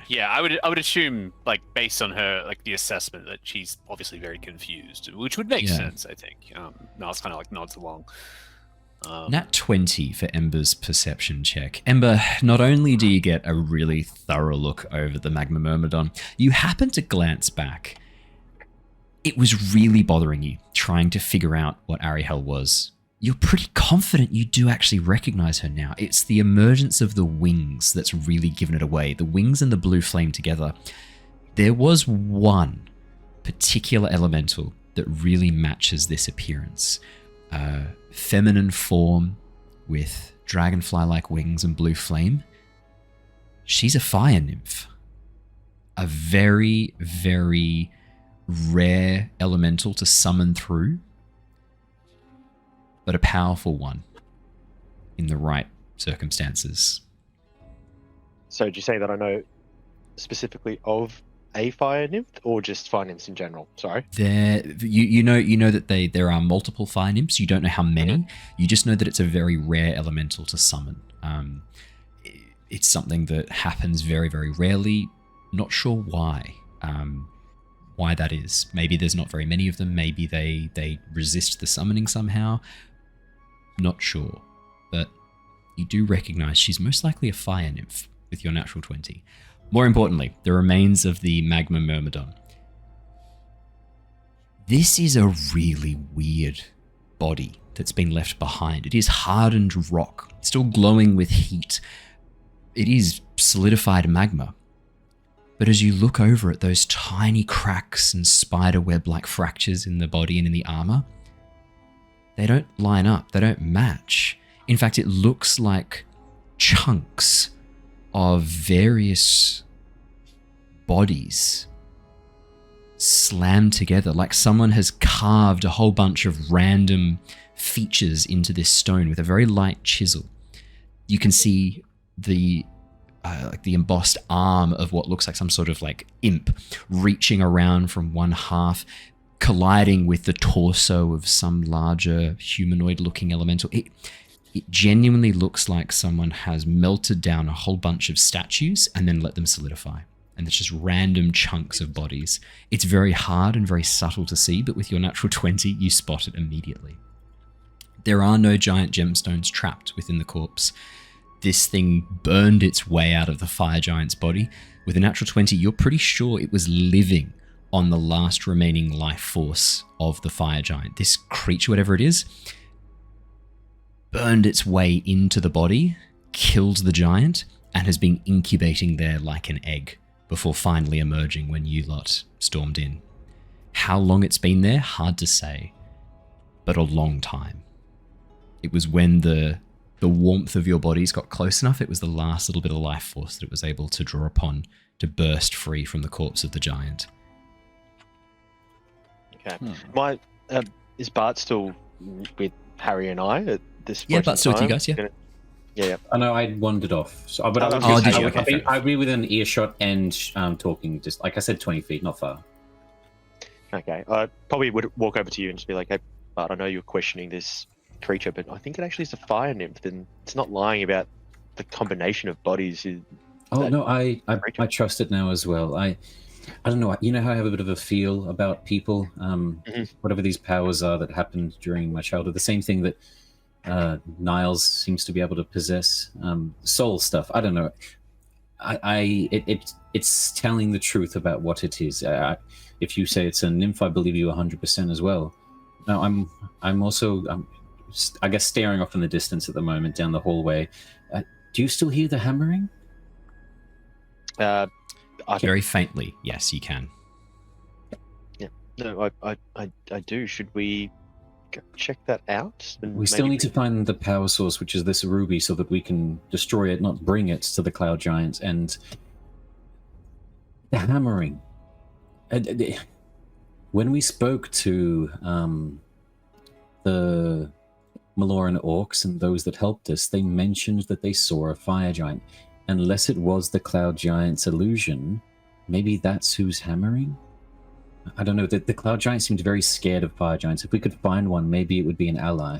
Yeah, I would assume, like, based on her, like, the assessment, that she's obviously very confused, which would make sense, I think. Niles kind of, like, nods along. Nat 20 for Ember's perception check. Ember, not only do you get a really thorough look over the Magma Myrmidon, you happen to glance back. It was really bothering you, trying to figure out what Arihel was. You're pretty confident you do actually recognize her now. It's the emergence of the wings that's really given it away. The wings and the blue flame together. There was one particular elemental that really matches this appearance. Feminine form with dragonfly-like wings and blue flame. She's a fire nymph. A very, very rare elemental to summon through, but a powerful one in the right circumstances. So do you say that I know specifically of a fire nymph or just fire nymphs in general? Sorry. You know that there are multiple fire nymphs. You don't know how many. You just know that it's a very rare elemental to summon. It's something that happens very, very rarely. Not sure why. Why that is. Maybe there's not very many of them. Maybe they resist the summoning somehow. Not sure. But you do recognize she's most likely a fire nymph with your natural 20. More importantly, the remains of the Magma Myrmidon. This is a really weird body that's been left behind. It is hardened rock, still glowing with heat. It is solidified magma. But as you look over at those tiny cracks and spiderweb-like fractures in the body and in the armor, they don't line up, they don't match. In fact, it looks like chunks of various bodies slammed together, like someone has carved a whole bunch of random features into this stone with a very light chisel. You can see the embossed arm of what looks like some sort of like imp reaching around from one half, colliding with the torso of some larger humanoid-looking elemental. It genuinely looks like someone has melted down a whole bunch of statues and then let them solidify. And it's just random chunks of bodies. It's very hard and very subtle to see, but with your natural 20, you spot it immediately. There are no giant gemstones trapped within the corpse. This thing burned its way out of the fire giant's body. With a natural 20, you're pretty sure it was living on the last remaining life force of the fire giant. This creature, whatever it is, burned its way into the body, killed the giant, and has been incubating there like an egg before finally emerging when you lot stormed in. How long it's been there, hard to say, but a long time. It was when the warmth of your bodies got close enough, it was the last little bit of life force that it was able to draw upon to burst free from the corpse of the giant. Okay. Is Bart still with Harry and I at this. Yeah, point but in still with you time. guys, yeah. Yeah. I know I wandered off. So, but I was Oh, gonna did say, you? Okay, I'd be within earshot and talking, just like I said, 20 feet, not far. Okay. I probably would walk over to you and just be like, "Hey, Bart, I know you're questioning this creature, but I think it actually is a fire nymph, and it's not lying about the combination of bodies." Oh That no, I creature. trust it now as well. I don't know. You know how I have a bit of a feel about people, whatever these powers are that happened during my childhood. The same thing that Niles seems to be able to possess, soul stuff. I don't know. It's telling the truth about what it is. If you say it's a nymph, I believe you 100% as well. No, I'm also, I guess, staring off in the distance at the moment down the hallway. Do you still hear the hammering? Very faintly, yes, you can. Yeah. No, I do. Should we go check that out? And We still maybe need to find the power source, which is this ruby, so that we can destroy it, not bring it to the Cloud Giants. And the hammering. When we spoke to the Maloran orcs and those that helped us, they mentioned that they saw a fire giant. Unless it was the Cloud Giant's illusion, maybe that's who's hammering? I don't know. The Cloud Giant seemed very scared of fire giants. If we could find one, maybe it would be an ally.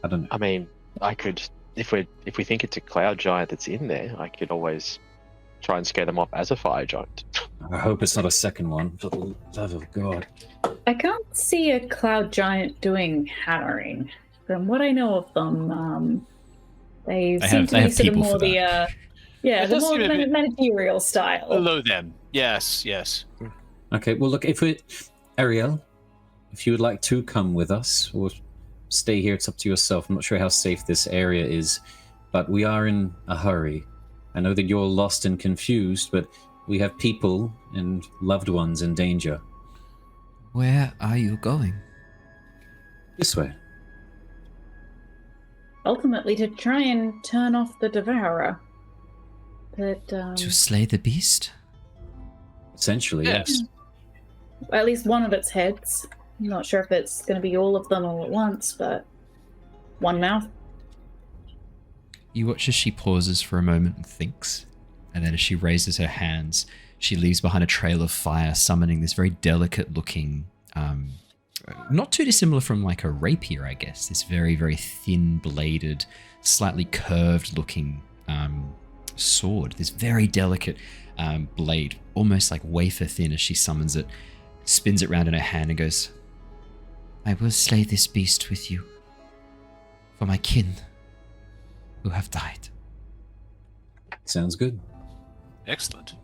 I don't know. I mean, I could, if we think it's a cloud giant that's in there, I could always try and scare them off as a fire giant. I hope it's not a second one, for the love of God. I can't see a cloud giant doing hammering. From what I know of them, they seem to be sort of more the the more managerial style. Below them. Yes. Okay, well, look, Ariel, if you would like to come with us or stay here, it's up to yourself. I'm not sure how safe this area is, but we are in a hurry. I know that you're lost and confused, but we have people and loved ones in danger. Where are you going? This way. Ultimately, to try and turn off the Devourer. But To slay the beast? Essentially, yes. at least one of its heads. I'm not sure if it's going to be all of them all at once, but one mouth. You watch as she pauses for a moment and thinks, and then as she raises her hands, she leaves behind a trail of fire, summoning this very delicate-looking, not too dissimilar from like a rapier, I guess. This very, very thin-bladed, slightly curved-looking sword. This very delicate blade, almost like wafer-thin as she summons it, spins it round in her hand and goes, "I will slay this beast with you, for my kin who have died." Sounds good. Excellent.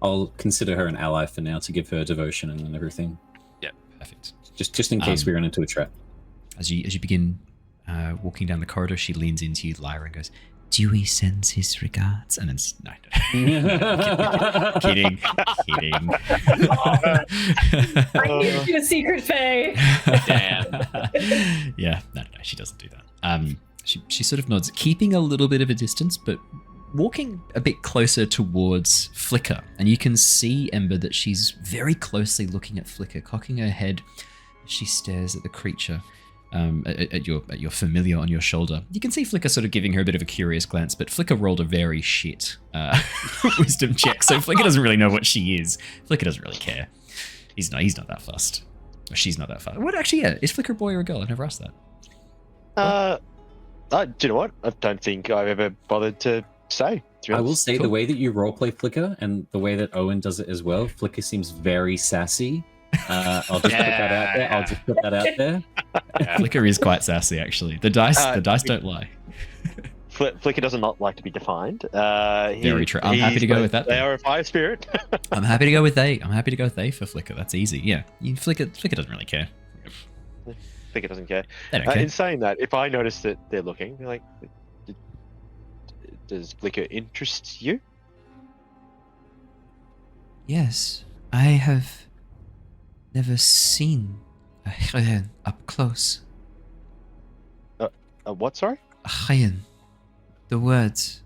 I'll consider her an ally for now to give her devotion and everything. Yeah. Perfect. Just in case we run into a trap. As you begin walking down the corridor, she leans into you, Lyra, and goes, "Dewey sends his regards." And then, no. Kidding. I need you a secret Fae. Damn. Yeah, no, she doesn't do that. She sort of nods, keeping a little bit of a distance, but walking a bit closer towards Flicker. And you can see, Ember, that she's very closely looking at Flicker, cocking her head as she stares at the creature. At your familiar on your shoulder. You can see Flicker sort of giving her a bit of a curious glance, but Flicker rolled a very shit wisdom check, so Flicker doesn't really know what she is. Flicker doesn't really care. He's not that fussed. Or she's not that fussed. What actually, yeah, is Flicker a boy or a girl? I've never asked that. Do you know what? I don't think I've ever bothered to say. I will say the way that you roleplay Flicker and the way that Owen does it as well, Flicker seems very sassy. I'll just put that out there. Flicker is quite sassy, actually. The dice don't lie. Flicker doesn't not like to be defined. Very true. I'm happy to go with that. They are a fire spirit. I'm happy to go with they. I'm happy to go with they for Flicker. That's easy. Yeah, Flicker doesn't really care. Flicker doesn't care. They don't care. In saying that, if I notice that they're looking, like, does Flicker interest you? Yes, I have never seen a Harrengon up close. What, sorry? A Harrengon. The words.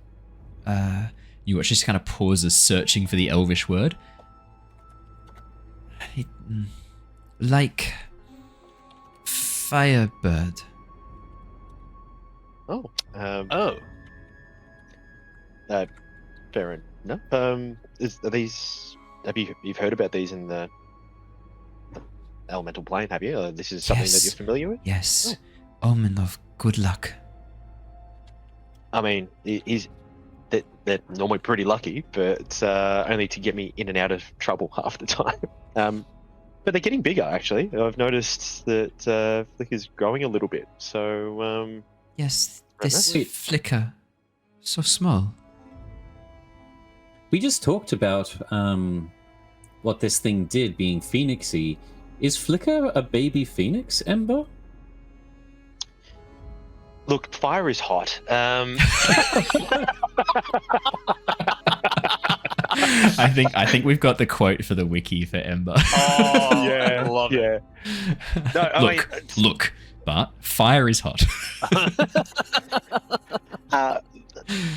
You watch just kind of pauses, searching for the Elvish word. Like Firebird. Oh. Oh. Fair enough. Are these? You've heard about these in the elemental plane? Have you? This is something that Yes. you're familiar with. Yes. Omen of good luck. I mean, they're normally pretty lucky, but only to get me in and out of trouble half the time. But they're getting bigger, actually. I've noticed that Flicker's growing a little bit. So, Yes, Right, this right. flicker, so small. We just talked about what this thing did, being phoenixy. Is Flicker a baby phoenix, Ember? look, fire is hot. I think we've got the quote for the wiki for Ember. Oh, yeah, I love it. yeah. No, I mean, look, but fire is hot.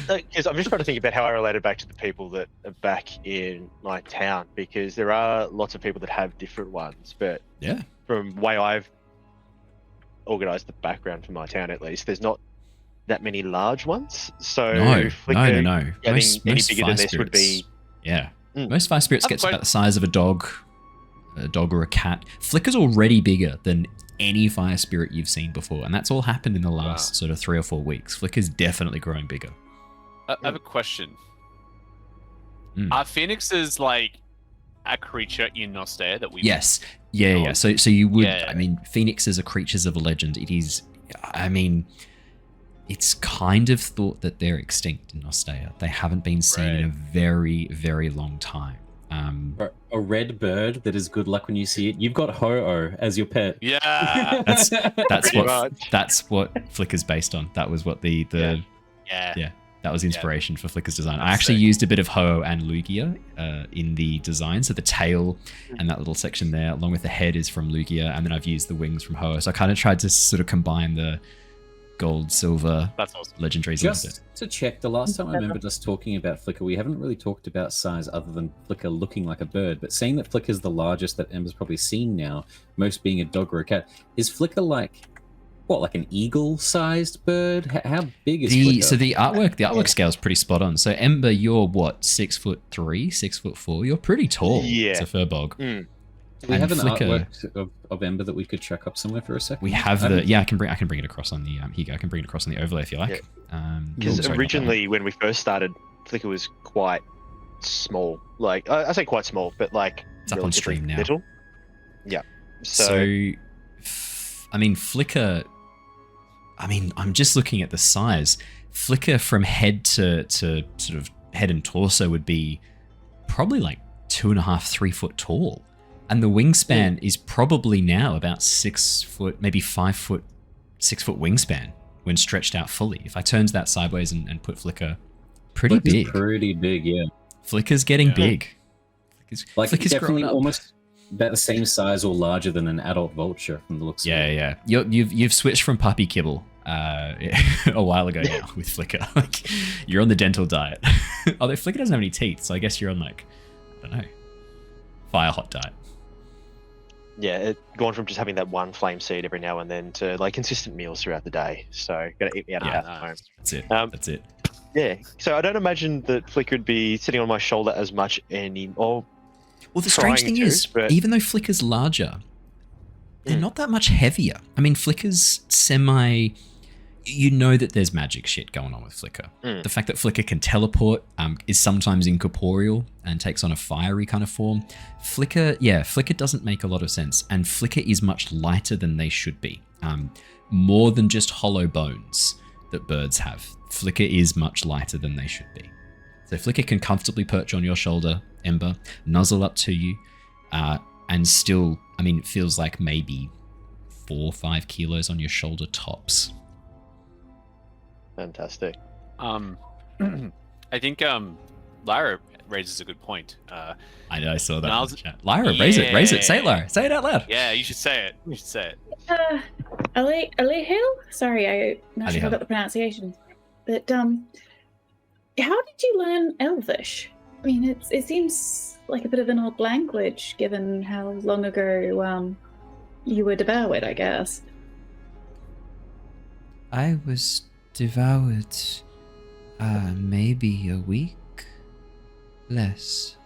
because I'm just trying to think about how I related back to the people that are back in my town, because there are lots of people that have different ones, but Yeah. from the way I've organized the background for my town, at least, there's not that many large ones. So No. Flicker Getting any bigger than this would be. Yeah. Mm. Most fire spirits I've get got- about the size of a dog or a cat. Flicker's already bigger than any fire spirit you've seen before, and that's all happened in the last sort of 3 or 4 weeks. Flicker's definitely growing bigger. I have a question. Mm. Are phoenixes like a creature in Nostea that we? Yes. Yeah. So you would. Yeah. I mean, phoenixes are creatures of legend. It is. I mean, it's kind of thought that they're extinct in Nostea. They haven't been seen in a very, very long time. A red bird that is good luck when you see it. You've got Ho-Oh as your pet. Yeah. That's Pretty what much. that's what Flicker's based on. That was what the Yeah. that was the inspiration for Flicker's design. I That's actually sick. used a bit of Ho and Lugia in the design. So the tail and that little section there, along with the head, is from Lugia, and then I've used the wings from Ho. So I kind of tried to sort of combine the gold, silver, That's awesome. legendaries a little bit. Just to check, the last time I remember us talking about Flicker, we haven't really talked about size other than Flicker looking like a bird, but saying that Flicker's the largest that Ember's probably seen now, most being a dog or a cat, is Flicker like an eagle-sized bird? How big is Flicker? So the artwork scale is pretty spot on. So Ember, you're what, 6'3", 6'4"? You're pretty tall. Yeah. It's a Firbolg. Do we and have an Flicker- artwork of Ember that we could check up somewhere for a second? We have I can bring it across on the here you go. I can bring it across on the overlay if you like. Because sorry, not that one. originally, when we first started, Flicker was quite small. Like, I say quite small, but like It's up on relatively stream now. little. Yeah. So, I mean, Flicker. I mean, I'm just looking at the size. Flicker from head to sort of head and torso would be probably like 2.5, 3 foot tall, and the wingspan is probably now about 6 foot, maybe 5 foot, 6 foot wingspan when stretched out fully. If I turned that sideways and put Flicker, pretty Flicker's big. Pretty big, yeah. Flicker's getting big. Like Flicker's definitely growing up. almost about the same size or larger than an adult vulture from the looks of it. Yeah. You've switched from puppy kibble a while ago now with Flicker. Like, you're on the dental diet. Although Flicker doesn't have any teeth, so I guess you're on like, I don't know, fire hot diet. Yeah, it gone from just having that one flame seed every now and then to like consistent meals throughout the day. So gotta eat me out of Yeah, that home. That's it. Um, That's it. Yeah. So I don't imagine that Flicker would be sitting on my shoulder as much anymore. Well, the strange trying thing to, is, but- even though Flicker's larger, they're Mm. not that much heavier. I mean, Flicker's semi. You know that there's magic shit going on with Flicker. Mm. The fact that Flicker can teleport, is sometimes incorporeal and takes on a fiery kind of form. Flicker doesn't make a lot of sense, and Flicker is much lighter than they should be. More than just hollow bones that birds have. Flicker is much lighter than they should be. So Flicker can comfortably perch on your shoulder, Ember, nuzzle up to you, and still, I mean, it feels like maybe 4 or 5 kilos on your shoulder tops. Fantastic. I think Lyra raises a good point. I know, I saw that in Niles- the chat. Lyra, raise it, say it, Lyra. Say it out loud. Yeah, you should say it. Hill? Sorry, I'm not sure if I Hill. got the pronunciation. But how did you learn Elvish? I mean, it seems like a bit of an old language, given how long ago you were devoured, I guess. I was devoured maybe a week less.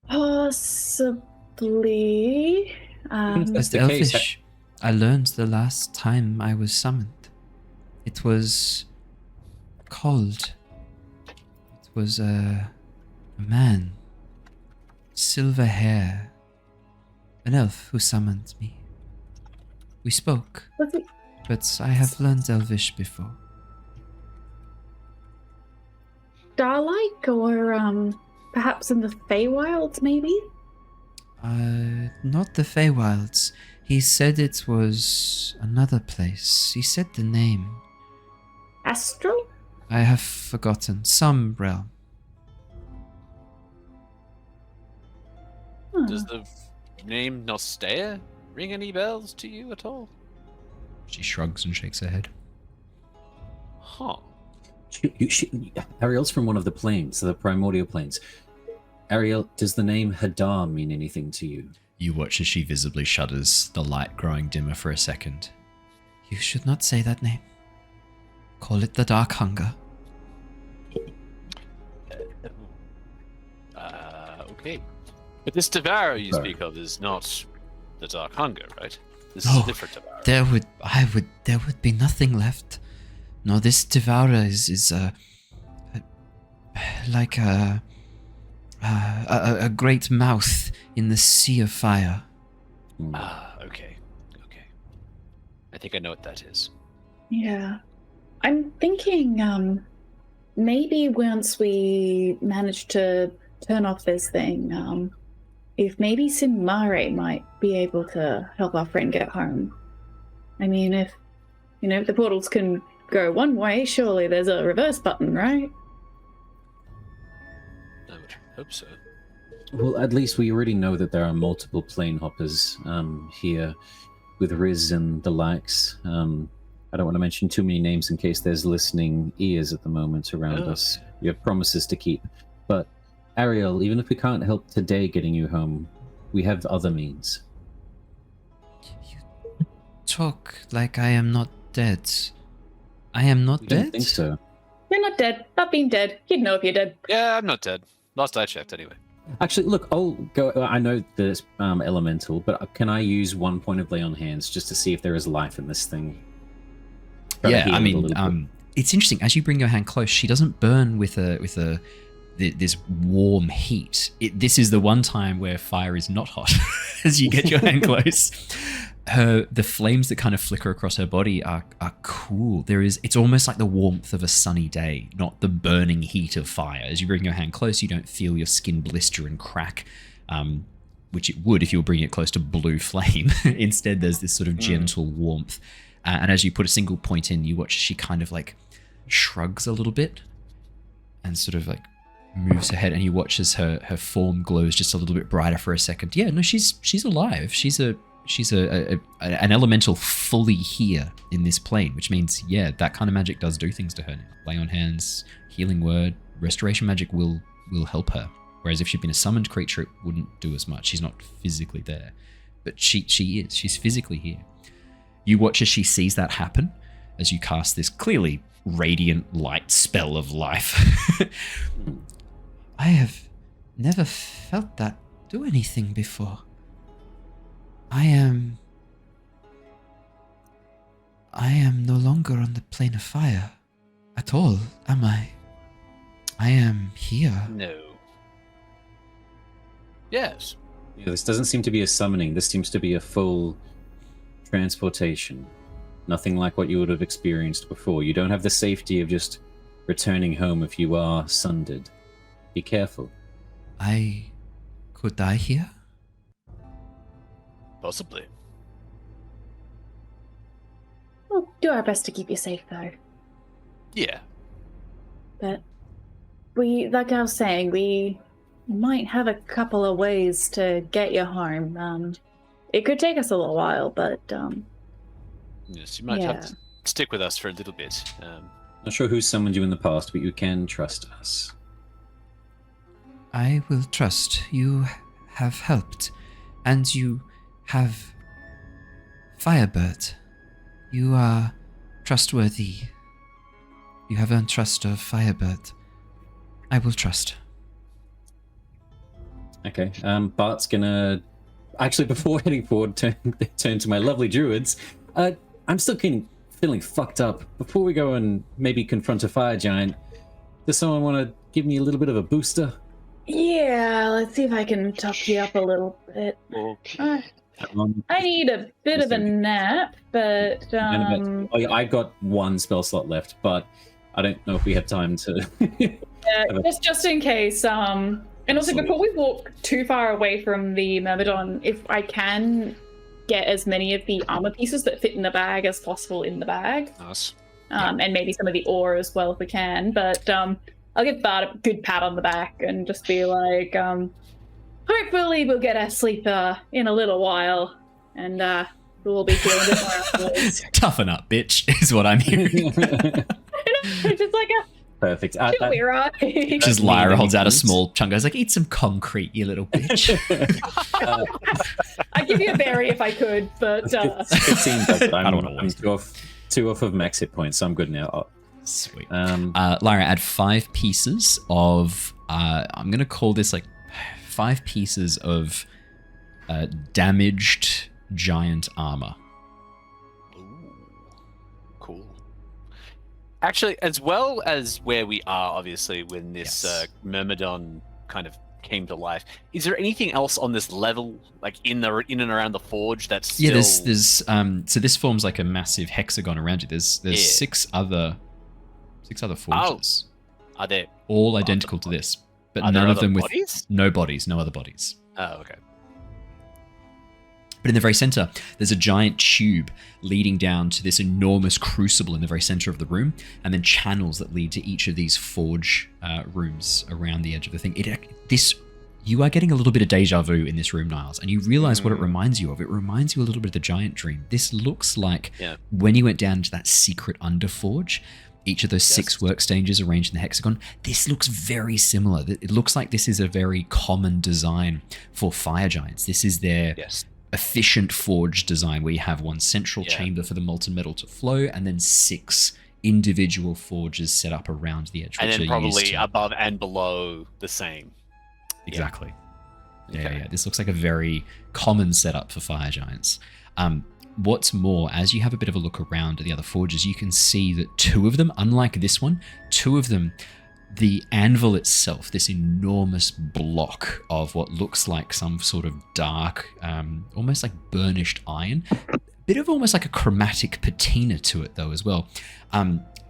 Possibly. That's The the case. elfish I learned the last time I was summoned. It was cold. It was a man, silver hair, an elf who summoned me. We spoke, Was it but I have learned Elvish before. Starlike or perhaps in the Feywilds, maybe? Not the Feywilds. He said it was another place. He said the name. Astral? I have forgotten. Some realm. Huh. Does the name Nostea ring any bells to you at all? She shrugs and shakes her head. Huh. Ariel's from one of the planes, the primordial planes. Ariel, does the name Hadar mean anything to you? You watch as she visibly shudders, the light growing dimmer for a second. You should not say that name. Call it the Dark Hunger. Okay. But this Devourer you Sorry. speak of is not the Dark Hunger, right? This No, is a different Devourer. There would be nothing left. No, this Devourer is like a great mouth in the sea of fire. Ah, okay. Okay. I think I know what that is. Yeah. I'm thinking maybe once we manage to turn off this thing, if maybe Sinmare might be able to help our friend get home. I mean, if the portals can go one way, surely there's a reverse button, right? I would hope so. Well, at least we already know that there are multiple plane hoppers here with Riz and the likes. I don't want to mention too many names in case there's listening ears at the moment around us. We have promises to keep. But, Ariel, even if we can't help today getting you home, we have other means. You talk like I am not dead. I am not We dead? don't think so. You're not dead. Not being dead. You'd know if you're dead. Yeah, I'm not dead. Last I checked, anyway. Actually, look, I'll go. I know that it's elemental, but can I use 1 point of lay on hands just to see if there is life in this thing? Try to Yeah, heal I it a mean, little bit. it's interesting. As you bring your hand close, she doesn't burn with this warm heat. This is the one time where fire is not hot. As you get your hand close, the flames that kind of flicker across her body are cool. It's almost like the warmth of a sunny day, not the burning heat of fire. As you bring your hand close, you don't feel your skin blister and crack, which it would if you were bringing it close to blue flame. Instead, there's this sort of gentle warmth. And as you put a single point in, you watch she kind of like shrugs a little bit and sort of like moves her head, and you watch as her form glows just a little bit brighter for a second. Yeah, no, she's alive. She's an elemental fully here in this plane, which means, yeah, that kind of magic does do things to her now. Lay on hands, healing word, restoration magic will help her. Whereas if she'd been a summoned creature, it wouldn't do as much. She's not physically there, but she is. She's physically here. You watch as she sees that happen, as you cast this clearly radiant light spell of life. I have never felt that do anything before. I am no longer on the plane of fire at all, am I? I am here. No. Yes. Yeah, this doesn't seem to be a summoning. This seems to be a full transportation. Nothing like what you would have experienced before. You don't have the safety of just returning home if you are sundered. Be careful. I could die here? Possibly. We'll do our best to keep you safe, though. Yeah. But like I was saying, we might have a couple of ways to get you home. It could take us a little while, but Yes, you might have to stick with us for a little bit. Not sure who summoned you in the past, but you can trust us. I will trust. You have helped, and you have Firebird, you are trustworthy. You have earned trust of Firebird. I will trust. Okay. Bart's gonna actually, before heading forward, turn to my lovely druids. I'm still feeling fucked up. Before we go and maybe confront a fire giant, does someone want to give me a little bit of a booster? Yeah, let's see if I can top you up a little bit. Okay. I need a bit of a nap, but I got one spell slot left, but I don't know if we have time to. just in case. And also, before we walk too far away from the Myrmidon, if I can get as many of the armor pieces that fit in the bag as possible in the bag. Nice. And maybe some of the ore as well if we can. But I'll give Bart a good pat on the back and just be like, hopefully we'll get our sleep in a little while, and we'll be feeling a bit more afterwards. Toughen up, bitch, is what I'm hearing. Just like a perfect. she'll be right. Just Lyra holds out a small chunk. I was like, eat some concrete, you little bitch. I'd give you a berry if I could, but 15, but I don't want to I'm two off of max hit points, so I'm good now. Sweet. Lyra, add 5 pieces of, I'm going to call this like 5 pieces of damaged giant armor. Ooh, cool. Actually, as well as where we are, obviously, when this Myrmidon kind of came to life, is there anything else on this level, like in and around the forge, that's still... Yeah, there's so this forms like a massive hexagon around you. There's 6 other forges. Are they all identical to this, but are none there of them other with bodies? no other bodies. Oh, okay. But in the very center, there's a giant tube leading down to this enormous crucible in the very center of the room, and then channels that lead to each of these forge rooms around the edge of the thing. You are getting a little bit of deja vu in this room, Niles, and you realize what it reminds you of. It reminds you a little bit of the Giant Dream. This looks like when you went down into that secret underforge, each of those 6 work stages arranged in the hexagon. This looks very similar. It looks like this is a very common design for fire giants. This is their efficient forge design, where you have one central chamber for the molten metal to flow, and then 6 individual forges set up around the edge. And then probably above and below the same. Exactly. Yeah. This looks like a very common setup for fire giants. What's more, as you have a bit of a look around at the other forges, you can see that 2 of them, unlike this one, 2 of them, the anvil itself, this enormous block of what looks like some sort of dark, almost like burnished iron, a bit of almost like a chromatic patina to it though as well.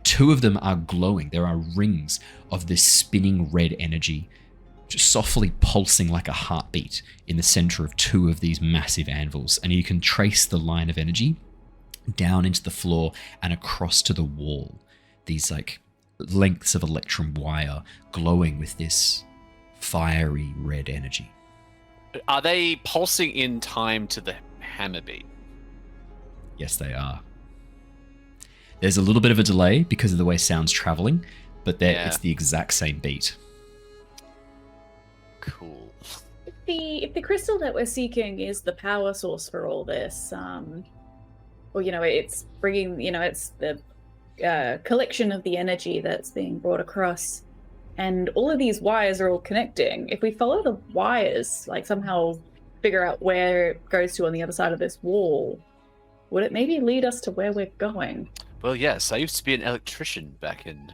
2 of them are glowing. There are rings of this spinning red energy just softly pulsing like a heartbeat in the center of 2 of these massive anvils. And you can trace the line of energy down into the floor and across to the wall. These like lengths of electrum wire glowing with this fiery red energy. Are they pulsing in time to the hammer beat? Yes, they are. There's a little bit of a delay because of the way sound's traveling, but it's the exact same beat. Cool. If the crystal that we're seeking is the power source for all this, it's bringing, it's the collection of the energy that's being brought across, and all of these wires are all connecting. If we follow the wires, like somehow figure out where it goes to on the other side of this wall, would it maybe lead us to where we're going? Well, yes, I used to be an electrician back in,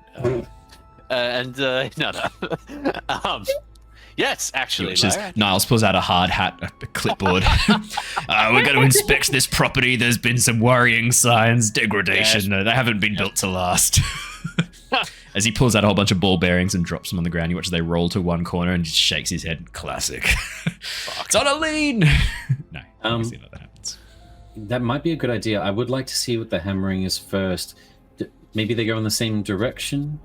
yes, actually. Niles pulls out a hard hat, a clipboard. We're going to inspect this property. There's been some worrying signs, degradation. They haven't been built to last. As he pulls out a whole bunch of ball bearings and drops them on the ground, you watch as they roll to one corner and just shakes his head. Classic. It's on a lean. No, obviously not that happens. That might be a good idea. I would like to see what the hammering is first. Maybe they go in the same direction?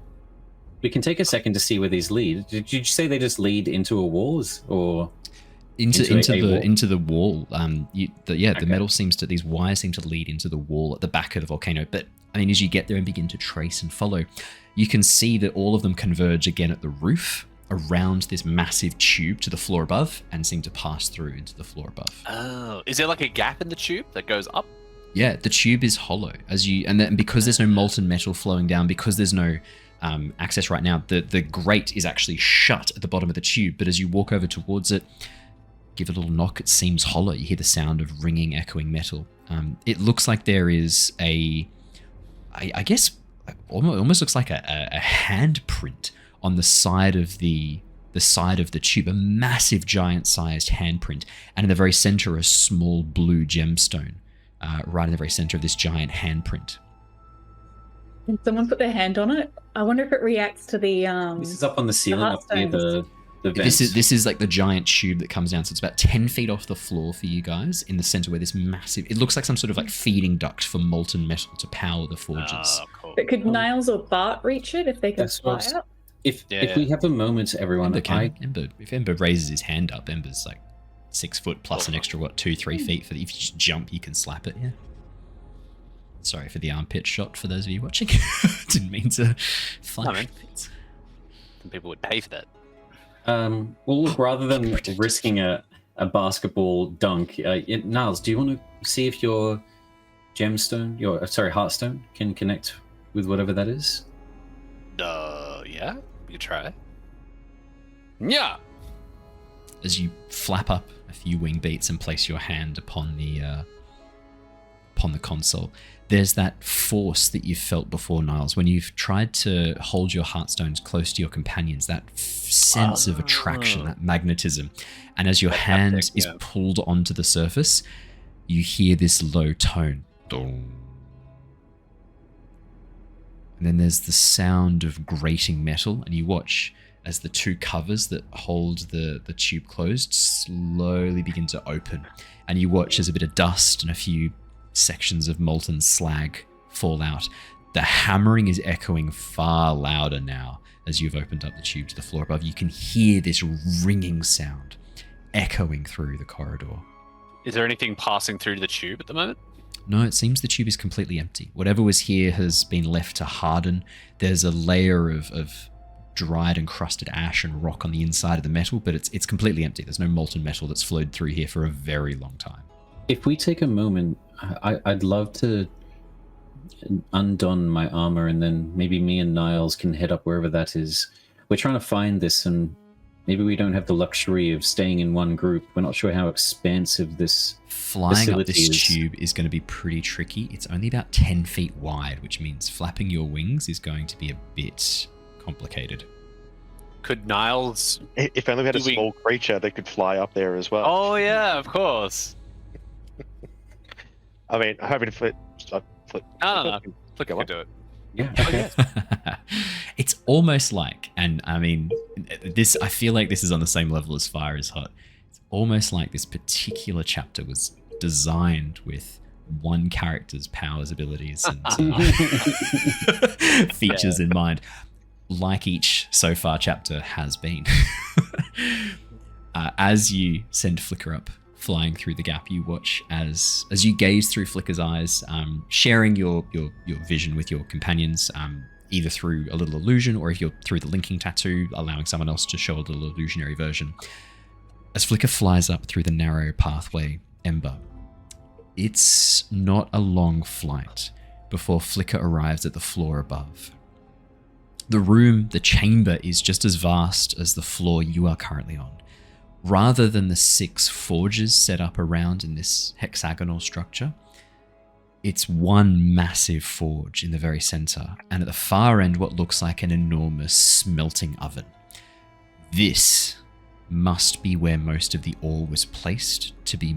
We can take a second to see where these lead. Did you say they just lead into a walls or into the wall? The metal seems to, these wires seem to lead into the wall at the back of the volcano. But I mean, as you get there and begin to trace and follow, you can see that all of them converge again at the roof around this massive tube to the floor above and seem to pass through into the floor above. Oh, is there like a gap in the tube that goes up? Yeah, the tube is hollow and because there's no molten metal flowing down, because there's no access right now, the grate is actually shut at the bottom of the tube. But as you walk over towards it, give it a little knock, it seems hollow. You hear the sound of ringing, echoing metal. It looks like there is I guess, almost looks like a handprint on the side of the tube, a massive, giant-sized handprint, and in the very center, a small blue gemstone, right in the very center of this giant handprint. Can someone put their hand on it? I wonder if it reacts to the This is up on the ceiling, up near the vents. This is like the giant tube that comes down, so it's about 10 feet off the floor for you guys, in the center where this massive, it looks like some sort of like feeding duct for molten metal to power the forges. Cool. But could Niles or Bart reach it if they can fly up? If we have a moment, everyone, If Ember raises his hand up, Ember's like 6 foot plus an extra 2-3 feet for if you just jump, you can slap it. Yeah. Sorry for the armpit shot for those of you watching. Didn't mean to flash. Some people would pay for that. Well, look, rather than risking a basketball dunk, Niles, do you want to see if your Heartstone can connect with whatever that is? Yeah, we could try. Yeah. As you flap up a few wing beats and place your hand upon the console, there's that force that you've felt before, Niles, when you've tried to hold your Heartstones close to your companions, that sense of attraction, that magnetism. And as your hand is pulled onto the surface, you hear this low tone. Dong. And then there's the sound of grating metal, and you watch as the two covers that hold the tube closed slowly begin to open. And you watch as a bit of dust and a few sections of molten slag fall out. The hammering is echoing far louder now as you've opened up the tube to the floor above. You can hear this ringing sound echoing through the corridor. Is there anything passing through the tube at the moment? No, it seems the tube is completely empty. Whatever was here has been left to harden. There's a layer of dried and crusted ash and rock on the inside of the metal, but it's completely empty. There's no molten metal that's flowed through here for a very long time. If we take a moment, I'd love to undon my armor, and then maybe me and Niles can head up wherever that is. We're trying to find this, and maybe we don't have the luxury of staying in one group. We're not sure how expansive this flying up this tube is going to be pretty tricky. It's only about 10 feet wide, which means flapping your wings is going to be a bit complicated. Could Niles... If only we had a small creature that could fly up there as well. Oh, yeah, of course. I mean, I'm hoping to flip. No. Flick can do it. Yeah, okay. It's almost like, and I mean, I feel like this is on the same level as Fire is Hot. It's almost like this particular chapter was designed with one character's powers, abilities, and features in mind, like each so far chapter has been. As you send Flicker up, flying through the gap, you watch as you gaze through Flicker's eyes, sharing your vision with your companions, either through a little illusion or if you're through the linking tattoo, allowing someone else to show a little illusionary version. As Flicker flies up through the narrow pathway, Ember, it's not a long flight before Flicker arrives at the floor above. The room, the chamber, is just as vast as the floor you are currently on. Rather than the 6 forges set up around in this hexagonal structure, it's one massive forge in the very center, and at the far end what looks like an enormous smelting oven. This must be where most of the ore was placed to be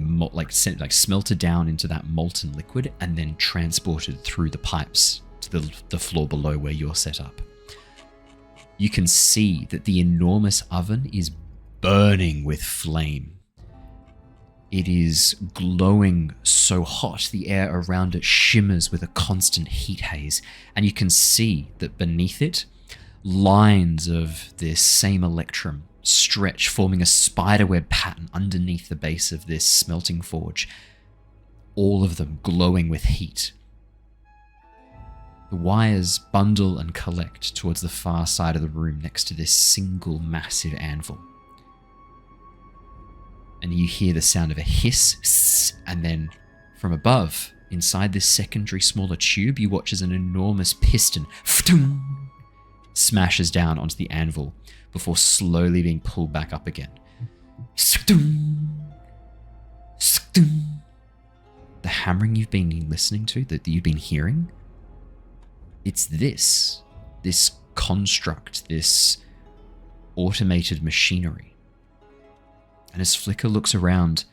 smelted down into that molten liquid and then transported through the pipes to the floor below where you're set up. You can see that the enormous oven is burning with flame. It is glowing so hot, the air around it shimmers with a constant heat haze, and you can see that beneath it, lines of this same electrum stretch, forming a spiderweb pattern underneath the base of this smelting forge, all of them glowing with heat. The wires bundle and collect towards the far side of the room next to this single massive and you hear the sound of a hiss, and then from above, inside this secondary smaller tube, you watch as an enormous piston smashes down onto the anvil before slowly being pulled back up again. The hammering you've been listening to, that you've been hearing, it's this construct, this automated machinery. And as Flicker looks around,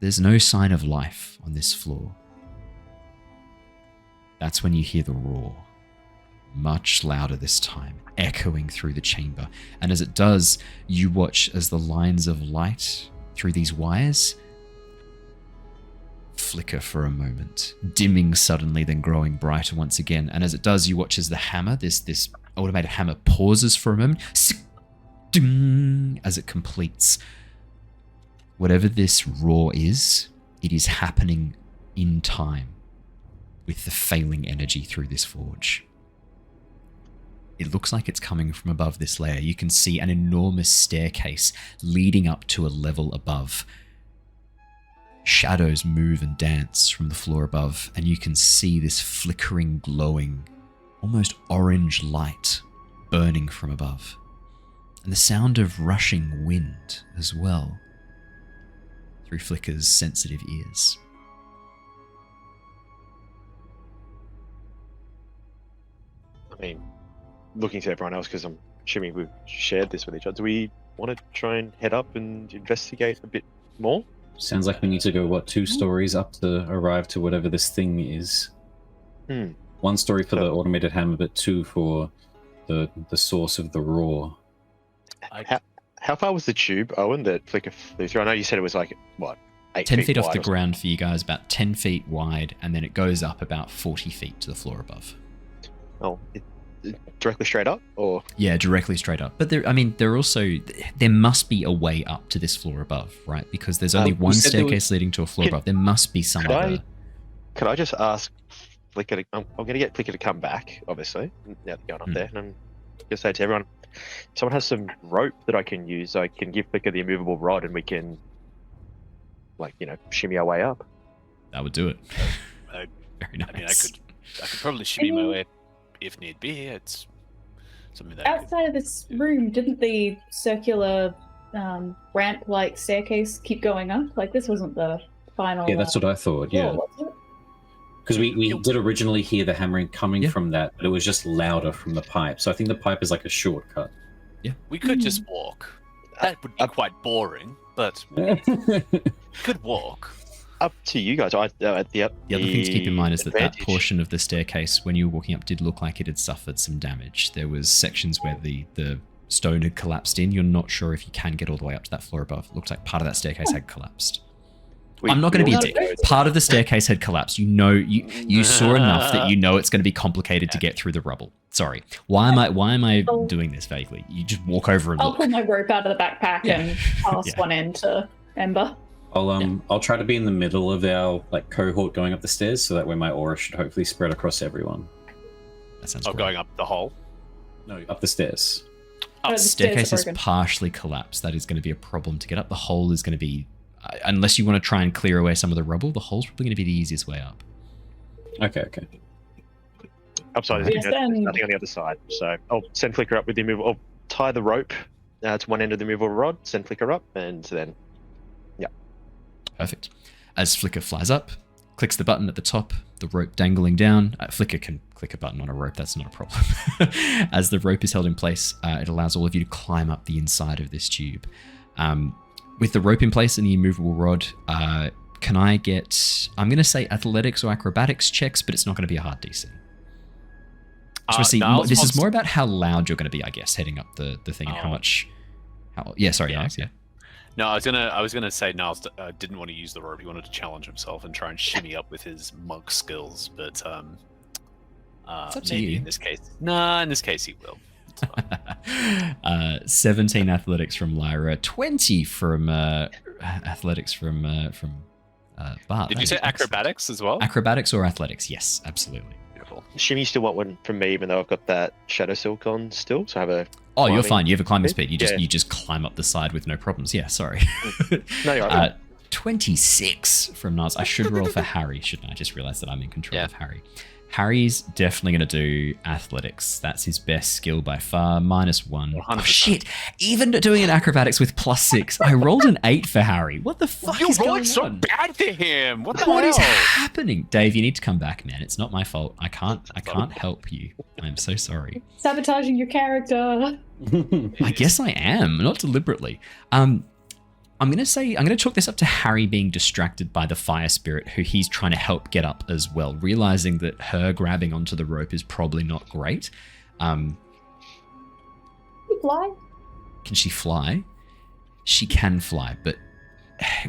there's no sign of life on this floor. That's when you hear the roar, much louder this time, echoing through the chamber. And as it does, you watch as the lines of light through these wires flicker for a moment, dimming suddenly, then growing brighter once again. And as it does, you watch as the hammer, this automated hammer, pauses for a moment, as it completes. Whatever this roar is, it is happening in time with the failing energy through this forge. It looks like it's coming from above this layer. You can see an enormous staircase leading up to a level above. Shadows move and dance from the floor above, and you can see this flickering, glowing, almost orange light burning from above. And the sound of rushing wind as well, through Flicker's sensitive ears. I mean, looking to everyone else, because I'm assuming we've shared this with each other, do we want to try and head up and investigate a bit more? Sounds like we need to go, 2 stories up to arrive to whatever this thing is. 1 story for the automated hammer, but 2 for the source of the roar. How far was the tube, Owen, that Flicker flew through? I know you said it was like, 8 10 feet feet off wide the ground for you guys, about 10 feet wide, and then it goes up about 40 feet to the floor above. Oh, directly straight up, or? Yeah, directly straight up. But there must be a way up to this floor above, right? Because there's only one staircase leading to a floor above. There must be some other. Could I just ask Flicker? I'm going to get Flicker to come back, obviously. Now they're going up there, and I'm going to say to everyone, if someone has some rope that I can use, I can give Flicker the immovable rod, and we can, shimmy our way up. That would do it. Very nice. I mean, I could probably shimmy my way if need be. It's something that outside of this room, didn't the circular ramp-like staircase keep going up? Like, this wasn't the final. Yeah, that's what I thought. Yeah, because we did originally hear the hammering coming from that, but it was just louder from the pipe. So I think the pipe is like a shortcut. Yeah, we could just walk. That would be quite boring, but could walk. Up to you guys. The other thing to keep in mind is that portion of the staircase, when you were walking up, did look like it had suffered some damage. There was sections where the stone had collapsed in. You're not sure if you can get all the way up to that floor above. It looked like part of that staircase had collapsed. I'm not going to be a dick. Part of the staircase had collapsed. You saw enough that you know it's going to be complicated to get through the rubble. Sorry. Why am I doing this vaguely? You just walk over and I'll look. pull my rope out of the backpack and pass one end to Ember. I'll try to be in the middle of our cohort going up the stairs, so that way my aura should hopefully spread across everyone. That sounds great. Going up the hole? No, up the stairs. The staircase is partially collapsed. That is going to be a problem to get up. The hole is going to be, unless you want to try and clear away some of the rubble, the hole's probably going to be the easiest way up. Okay. Upside, there's nothing on the other side. So I'll send Flicker up with the immovable. I'll tie the rope to one end of the immovable rod, send Flicker up, and then, Perfect. As Flicker flies up, clicks the button at the top, the rope dangling down. Flicker can click a button on a rope, that's not a problem. As the rope is held in place, it allows all of you to climb up the inside of this tube. With the rope in place and the immovable rod, can I get, I'm going to say athletics or acrobatics checks, but it's not going to be a hard DC. This is more about how loud you're going to be, I guess, heading up the thing and how much... Niles, yeah. No, I was gonna say Niles didn't want to use the rope. He wanted to challenge himself and try and shimmy up with his monk skills, but maybe in this case, in this case he will. 17 athletics from Lyra, 20 from athletics from Bart. Did you say acrobatics as well? Acrobatics or athletics? Yes, absolutely. Beautiful. Shimmy still want one from me, even though I've got that shadow silk on still. So I have a. Oh, you're fine. You have a climbing speed. You just climb up the side with no problems. Yeah, sorry. No, you're right. 26 from Niles. I should roll for Harry, shouldn't I? I just realized that I'm in control of Harry. Harry's definitely going to do athletics. That's his best skill by far. -1. 100%. Oh, shit. Even doing an acrobatics with +6. I rolled an 8 for Harry. What the fuck is going so on? bad for him. What What is hell? happening? Dave, you need to come back, man. It's not my fault. I can't help you. I'm so sorry. Sabotaging your character. I guess I am, not deliberately. I'm gonna chalk this up to Harry being distracted by the fire spirit, who he's trying to help get up as well, realizing that her grabbing onto the rope is probably not great. You fly? Can she fly? She can fly, but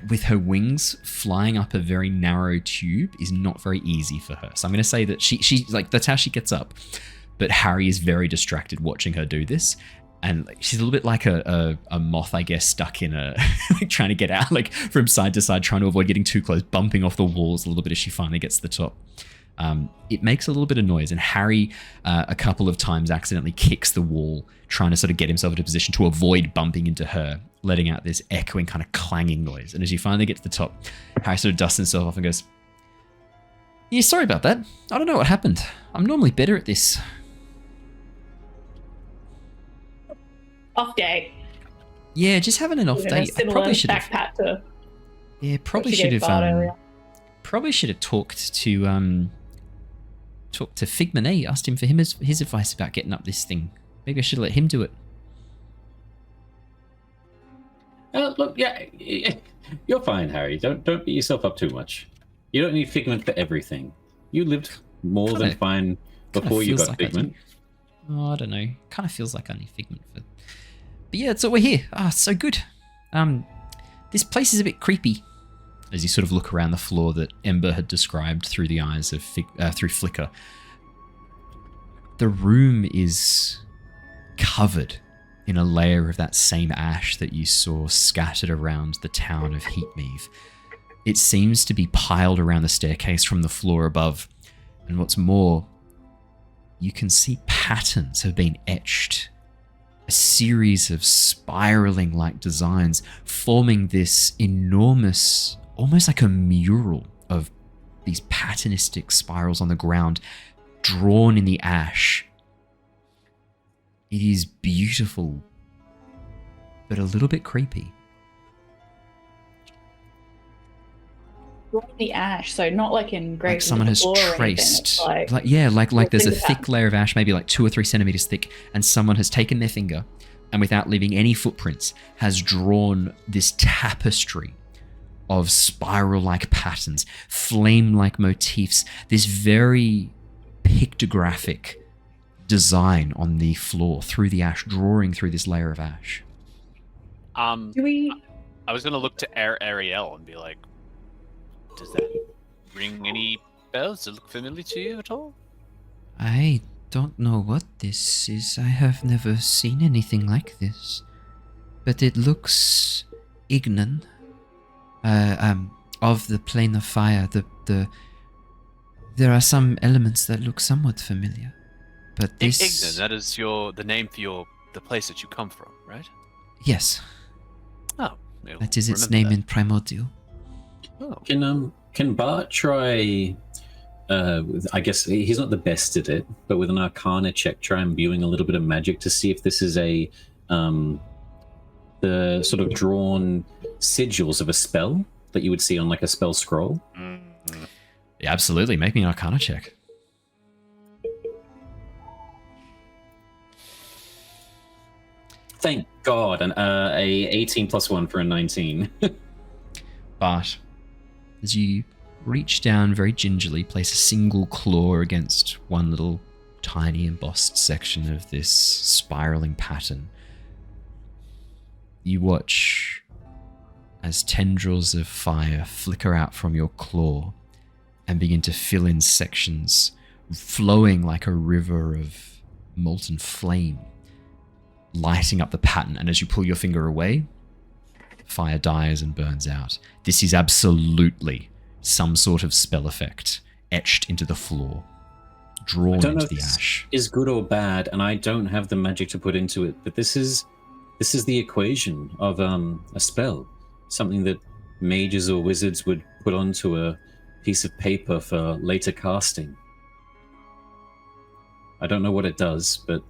with her wings, flying up a very narrow tube is not very easy for her. So I'm gonna say that she like that's how she gets up. But Harry is very distracted watching her do this. And she's a little bit like a moth, I guess, stuck in a like trying to get out, like from side to side, trying to avoid getting too close, bumping off the walls a little bit as she finally gets to the top. It makes a little bit of noise, and Harry a couple of times accidentally kicks the wall, trying to sort of get himself into a position to avoid bumping into her, letting out this echoing kind of clanging noise. And as you finally get to the top, Harry sort of dusts himself off and goes, "Yeah, sorry about that. I don't know what happened. I'm normally better at this." Off day. Yeah, just having an off day. I probably should have. To Yeah, probably what she should gave have. Bart earlier. Probably should have talked to Figman. Asked him for his advice about getting up this thing. Maybe I should let him do it. Look, yeah, you're fine, Harry. Don't beat yourself up too much. You don't need Figment for everything. You lived more than fine before you got like Figment. I don't know. Kind of feels like I need Figment for. But yeah, so we're here. So good. This place is a bit creepy. As you sort of look around the floor that Ember had described through the eyes of through Flicker, the room is covered in a layer of that same ash that you saw scattered around the town of Heatmeave. It seems to be piled around the staircase from the floor above, and what's more, you can see patterns have been etched. A series of spiraling-like designs forming this enormous, almost like a mural of these patternistic spirals on the ground, drawn in the ash. It is beautiful, but a little bit creepy. The ash, so not like engraved. Like someone has traced, like there's a thick pattern. layer of ash, maybe like 2 or 3 centimeters thick, and someone has taken their finger and without leaving any footprints has drawn this tapestry of spiral-like patterns, flame-like motifs, this very pictographic design on the floor through the ash, drawing through this layer of ash. Do we? I was gonna look to Ariel and be like, does that ring any bells? Does it look familiar to you at all? I don't know what this is. I have never seen anything like this. But it looks Ignan. Of the plane of fire. There are some elements that look somewhat familiar. But this... Ignan, that is the name for the place that you come from, right? Yes. Oh. That is its name in Primordial. Oh. Can Bart try? I guess he's not the best at it, but with an Arcana check, try imbuing a little bit of magic to see if this is the sort of drawn sigils of a spell that you would see on like a spell scroll. Mm-hmm. Yeah, absolutely. Make me an Arcana check. Thank God, and a 18 plus 1 for a 19. But as you reach down very gingerly, place a single claw against one little tiny embossed section of this spiraling pattern, you watch as tendrils of fire flicker out from your claw and begin to fill in sections, flowing like a river of molten flame, lighting up the pattern. And as you pull your finger away, fire dies and burns out. This is absolutely some sort of spell effect etched into the floor, drawn into the ash. Is good or bad, and I don't have the magic to put into it, but this is the equation of a spell, something that mages or wizards would put onto a piece of paper for later casting. I don't know what it does, but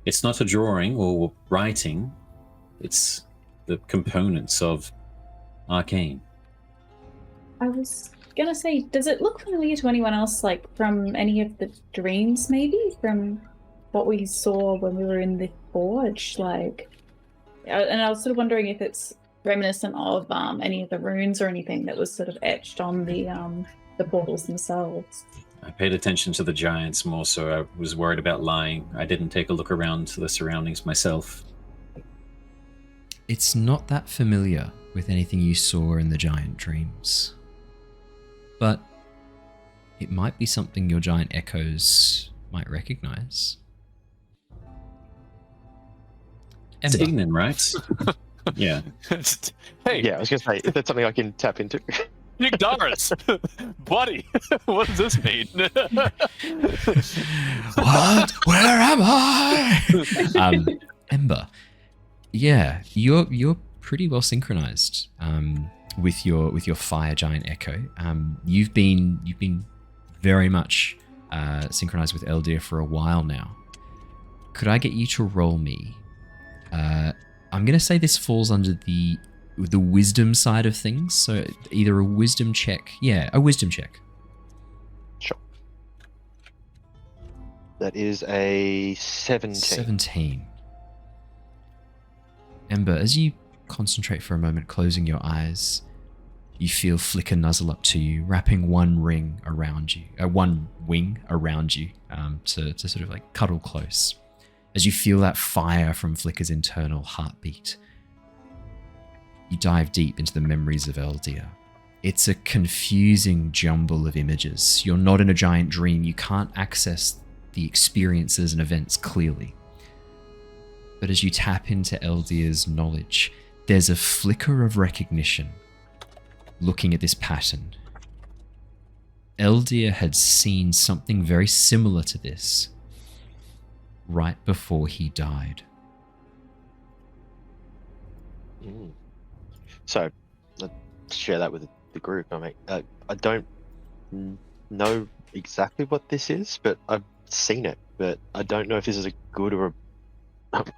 it's not a drawing or writing. It's the components of arcane. I was gonna say, does it look familiar to anyone else, like from any of the dreams, maybe? From what we saw when we were in the forge? Like, and I was sort of wondering if it's reminiscent of any of the runes or anything that was sort of etched on the portals themselves. I paid attention to the giants more, so I was worried about lying. I didn't take a look around to the surroundings myself. It's not that familiar with anything you saw in the giant dreams. But it might be something your giant echoes might recognize. It's Ember. Ignan, right? Yeah. Hey, Yeah, I was going to say, if that's something I can tap into. Nick Doris, buddy, what does this mean? What? Where am I? Ember. Yeah, you're pretty well synchronized with your fire giant echo. You've been very much synchronized with Eldir for a while now. Could I get you to roll me? I'm gonna say this falls under the wisdom side of things, so either a wisdom check. Yeah, a wisdom check. Sure. That is a 17. 17. Ember, as you concentrate for a moment, closing your eyes, you feel Flicker nuzzle up to you, wrapping one wing around you, to sort of like cuddle close. As you feel that fire from Flicker's internal heartbeat, you dive deep into the memories of Eldir. It's a confusing jumble of images. You're not in a giant dream. You can't access the experiences and events clearly. But as you tap into Eldir's knowledge, there's a flicker of recognition looking at this pattern. Eldir had seen something very similar to this right before he died. So, let's share that with the group. I mean, I don't know exactly what this is, but I've seen it. But I don't know if this is a good or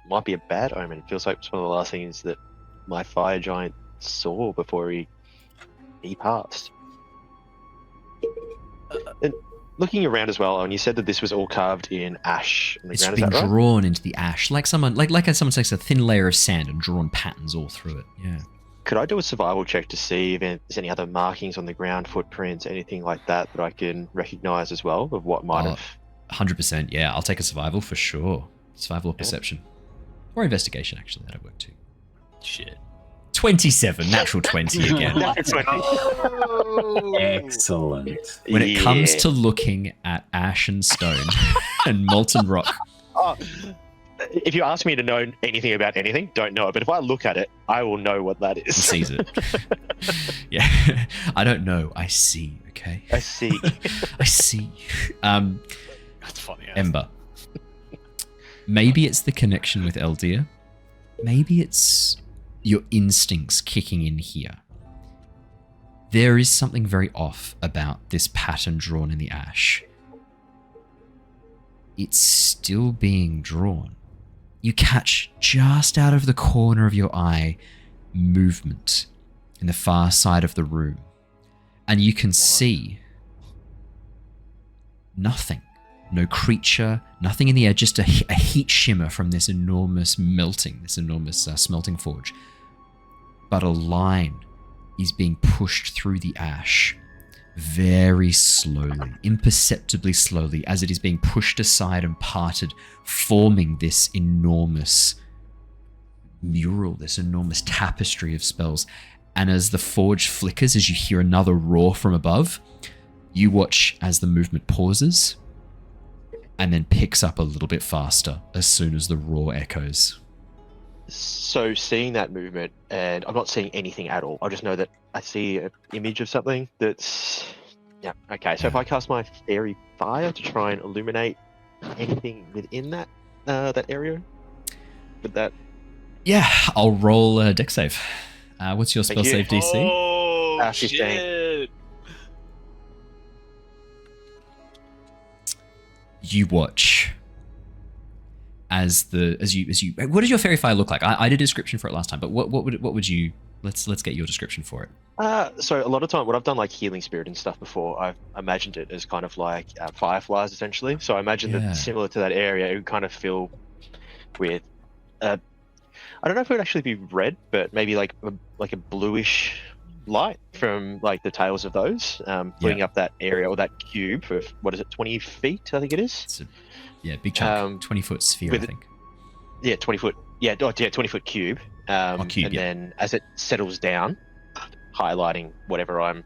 might be a bad omen. It feels like it's one of the last things that my fire giant saw before he passed. And looking around as well, and you said that this was all carved in ash on the It's ground. been Is that right? drawn into the ash, like someone takes a thin layer of sand and drawn patterns all through it. Yeah. Could I do a survival check to see if there's any other markings on the ground, footprints, anything like that I can recognize as well of what might have? 100%. Yeah, I'll take a survival for sure. Survival or perception, or investigation. Actually, that'd work too. Shit. 27, natural 20 again. Excellent. When it comes to looking at ash and stone and molten rock, if you ask me to know anything about anything, don't know it. But if I look at it, I will know what that he is. sees it. Yeah, I don't know. I see. Okay. I see. I see. That's funny. Ember. Maybe it's the connection with Eldir. Maybe it's your instincts kicking in here. There is something very off about this pattern drawn in the ash. It's still being drawn. You catch just out of the corner of your eye movement in the far side of the room, and you can see nothing. No creature, nothing in the air, just a heat shimmer from this enormous smelting forge. But a line is being pushed through the ash very slowly, imperceptibly slowly, as it is being pushed aside and parted, forming this enormous mural, this enormous tapestry of spells. And as the forge flickers, as you hear another roar from above, you watch as the movement pauses and then picks up a little bit faster as soon as the roar echoes. So seeing that movement, and I'm not seeing anything at all. I just know that I see an image of something that's... Yeah, okay. So if I cast my fairy fire to try and illuminate anything within that that area, would that... Yeah, I'll roll a dex save. What's your spell Thank save you. DC? Oh, 15. shit. You watch as you. What does your fairy fire look like? I did a description for it last time, but what would you? Let's get your description for it. So a lot of time, when I've done like healing spirit and stuff before, I've imagined it as kind of like fireflies essentially. So I imagine that similar to that area, it would kind of fill with. I don't know if it would actually be red, but maybe like a bluish light from like the tails of those, filling up that area or that cube of, what is it, 20 feet? I think it is. It's a big chunk, 20-foot sphere, I think. Yeah, 20 foot. Yeah, 20-foot cube. Then as it settles down, highlighting whatever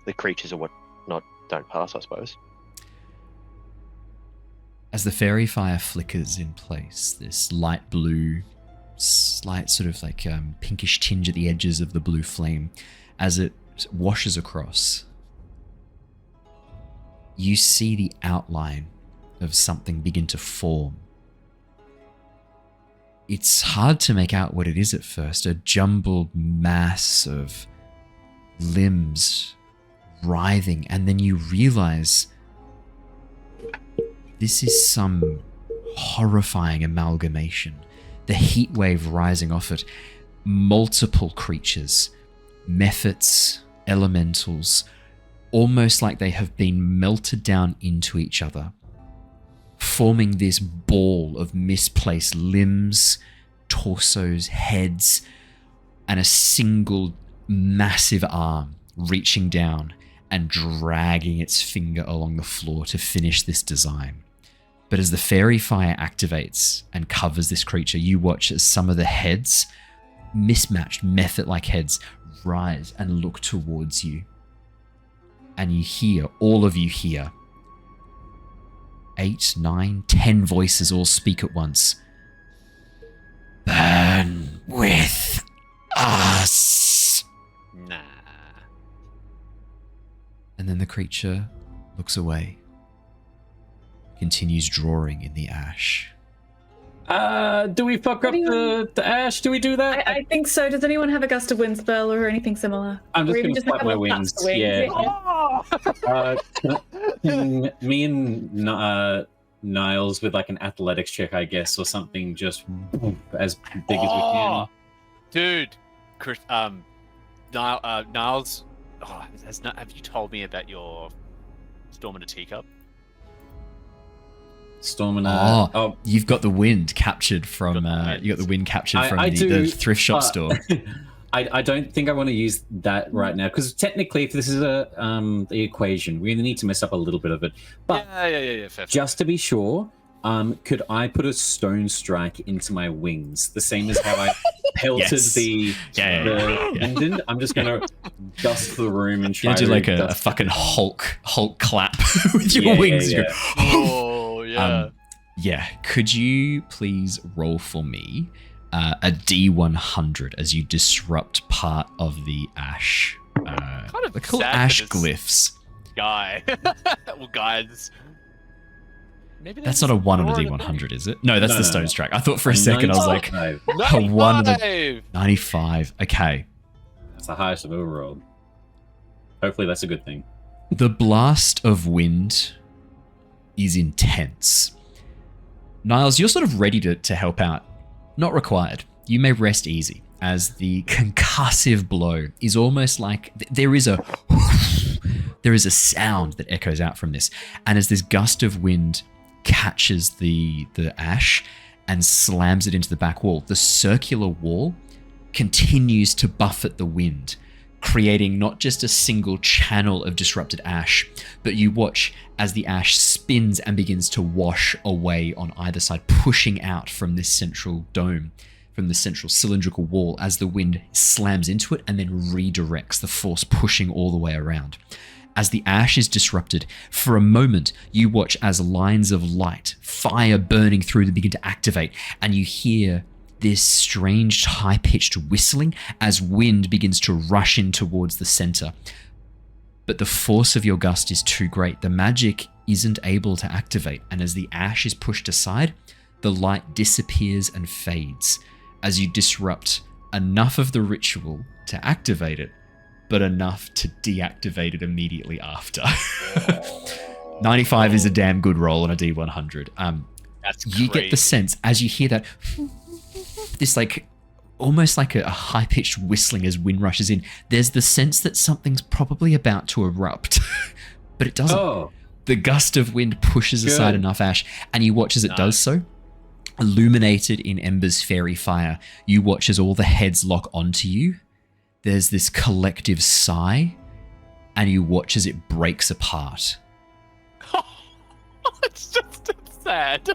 the creatures or whatnot don't pass, I suppose. As the fairy fire flickers in place, this light blue, slight sort of like pinkish tinge at the edges of the blue flame, as it washes across, you see the outline of something begin to form. It's hard to make out what it is at first, a jumbled mass of limbs writhing, and then you realize this is some horrifying amalgamation. The heat wave rising off it, multiple creatures, mephits, elementals, almost like they have been melted down into each other, forming this ball of misplaced limbs, torsos, heads, and a single massive arm reaching down and dragging its finger along the floor to finish this design. But as the fairy fire activates and covers this creature, you watch as some of the heads, mismatched mephit-like heads, rise and look towards you. And you hear, all of you hear, 8, 9, 10 voices all speak at once. Burn with us. Nah. And then the creature looks away, continues drawing in the ash. Do we fuck up the ash? Do we do that? I think so. Does anyone have a gust of wind spell or anything similar? I'm just Or even going to flap a my couple of wings. flaps of wind? Yeah. Me and Niles with like an athletics check, I guess, or something, just as big as we can. Dude, Chris, Niles, have you told me about your Storm in a Teacup? Storm and oh, you've got the wind captured from the thrift shop store. I don't think I want to use that right now, because technically, if this is the equation, we need to mess up a little bit of it. But yeah, fair. Just to be sure, could I put a stone strike into my wings, the same as how I pelted the pendant? I'm just gonna dust the room and try to do like a fucking Hulk clap with your wings. Yeah. Oh yeah. Could you please roll for me a D100 as you disrupt part of the ash? Kind of they're called sad ash for this glyphs. Guy. Well, guys. Maybe That's not a 1 on a D100, is it? No, that's the stone strike. I thought for a second I was like, a 1 on a 95. Okay. That's the highest I've ever rolled. Hopefully that's a good thing. The blast of wind is intense. Niles, you're sort of ready to help out. Not required. You may rest easy, as the concussive blow is almost like there is a sound that echoes out from this. And as this gust of wind catches the ash and slams it into the back wall, the circular wall continues to buffet the wind, creating not just a single channel of disrupted ash, but you watch as the ash spins and begins to wash away on either side, pushing out from this central dome, from the central cylindrical wall, as the wind slams into it and then redirects, the force pushing all the way around. As the ash is disrupted, for a moment, you watch as lines of light, fire burning through them begin to activate, and you hear this strange high-pitched whistling as wind begins to rush in towards the center. But the force of your gust is too great. The magic isn't able to activate, and as the ash is pushed aside, the light disappears and fades as you disrupt enough of the ritual to activate it, but enough to deactivate it immediately after. 95 is a damn good roll on a D100. That's you get the sense as you hear that, this like almost like a high-pitched whistling as wind rushes in. There's the sense that something's probably about to erupt, but it doesn't. Oh. The gust of wind pushes aside enough ash, and you watch as it does so. Illuminated in Ember's fairy fire, you watch as all the heads lock onto you. There's this collective sigh, and you watch as it breaks apart. It's just sad.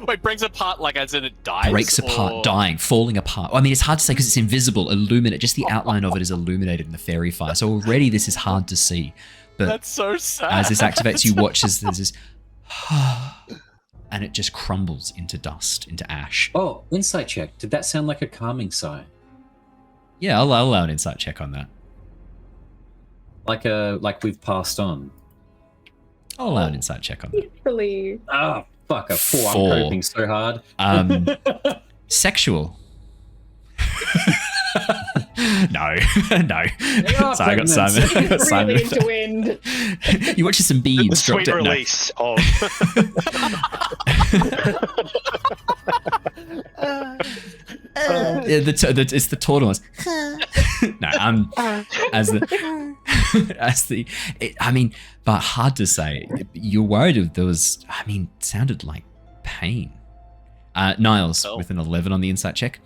Wait, breaks apart like as in it dies? Breaks apart, dying, falling apart. I mean, it's hard to say because it's invisible, illuminate. Just the outline of it is illuminated in the fairy fire. So already this is hard to see. But that's so sad. As this activates, you watch as there's this, and it just crumbles into dust, into ash. Oh, insight check. Did that sound like a calming sigh? Yeah, I'll allow an insight check on that. Like we've passed on. I'll allow an insight check on that. Hopefully. Ah, fuck, a 4. 4. I'm coping so hard. Sexual. No. So I got pregnant. Simon. I got Simon. Really into wind. You watch some The beads sweet dropped. release of. It's the tortoise. No, but hard to say. You're worried if there was. I mean, it sounded like pain. Niles with an 11 on the insight check.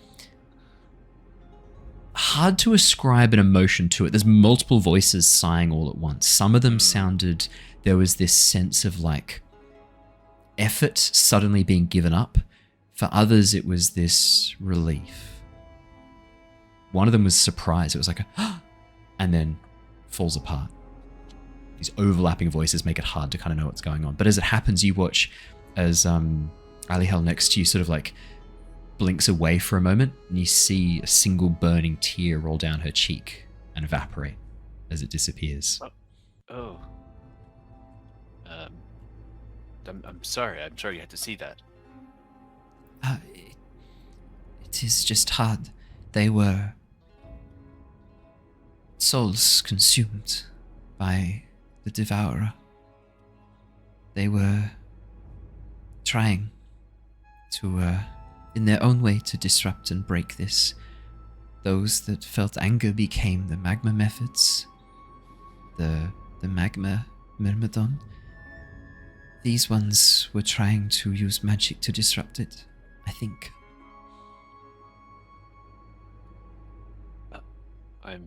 Hard to ascribe an emotion to it. There's multiple voices sighing all at once. Some of them sounded. There was this sense of like effort suddenly being given up. For others, it was this relief. One of them was surprise. It was like a, and then falls apart. These overlapping voices make it hard to kind of know what's going on. But as it happens, you watch as Alihel next to you sort of like blinks away for a moment, and you see a single burning tear roll down her cheek and evaporate as it disappears. Oh. I'm sorry. I'm sorry you had to see that. It is just hard. They were souls consumed by the Devourer. They were trying to, in their own way, to disrupt and break this. Those that felt anger became the Magma Methods, the Magma Myrmidon. These ones were trying to use magic to disrupt it, I think. I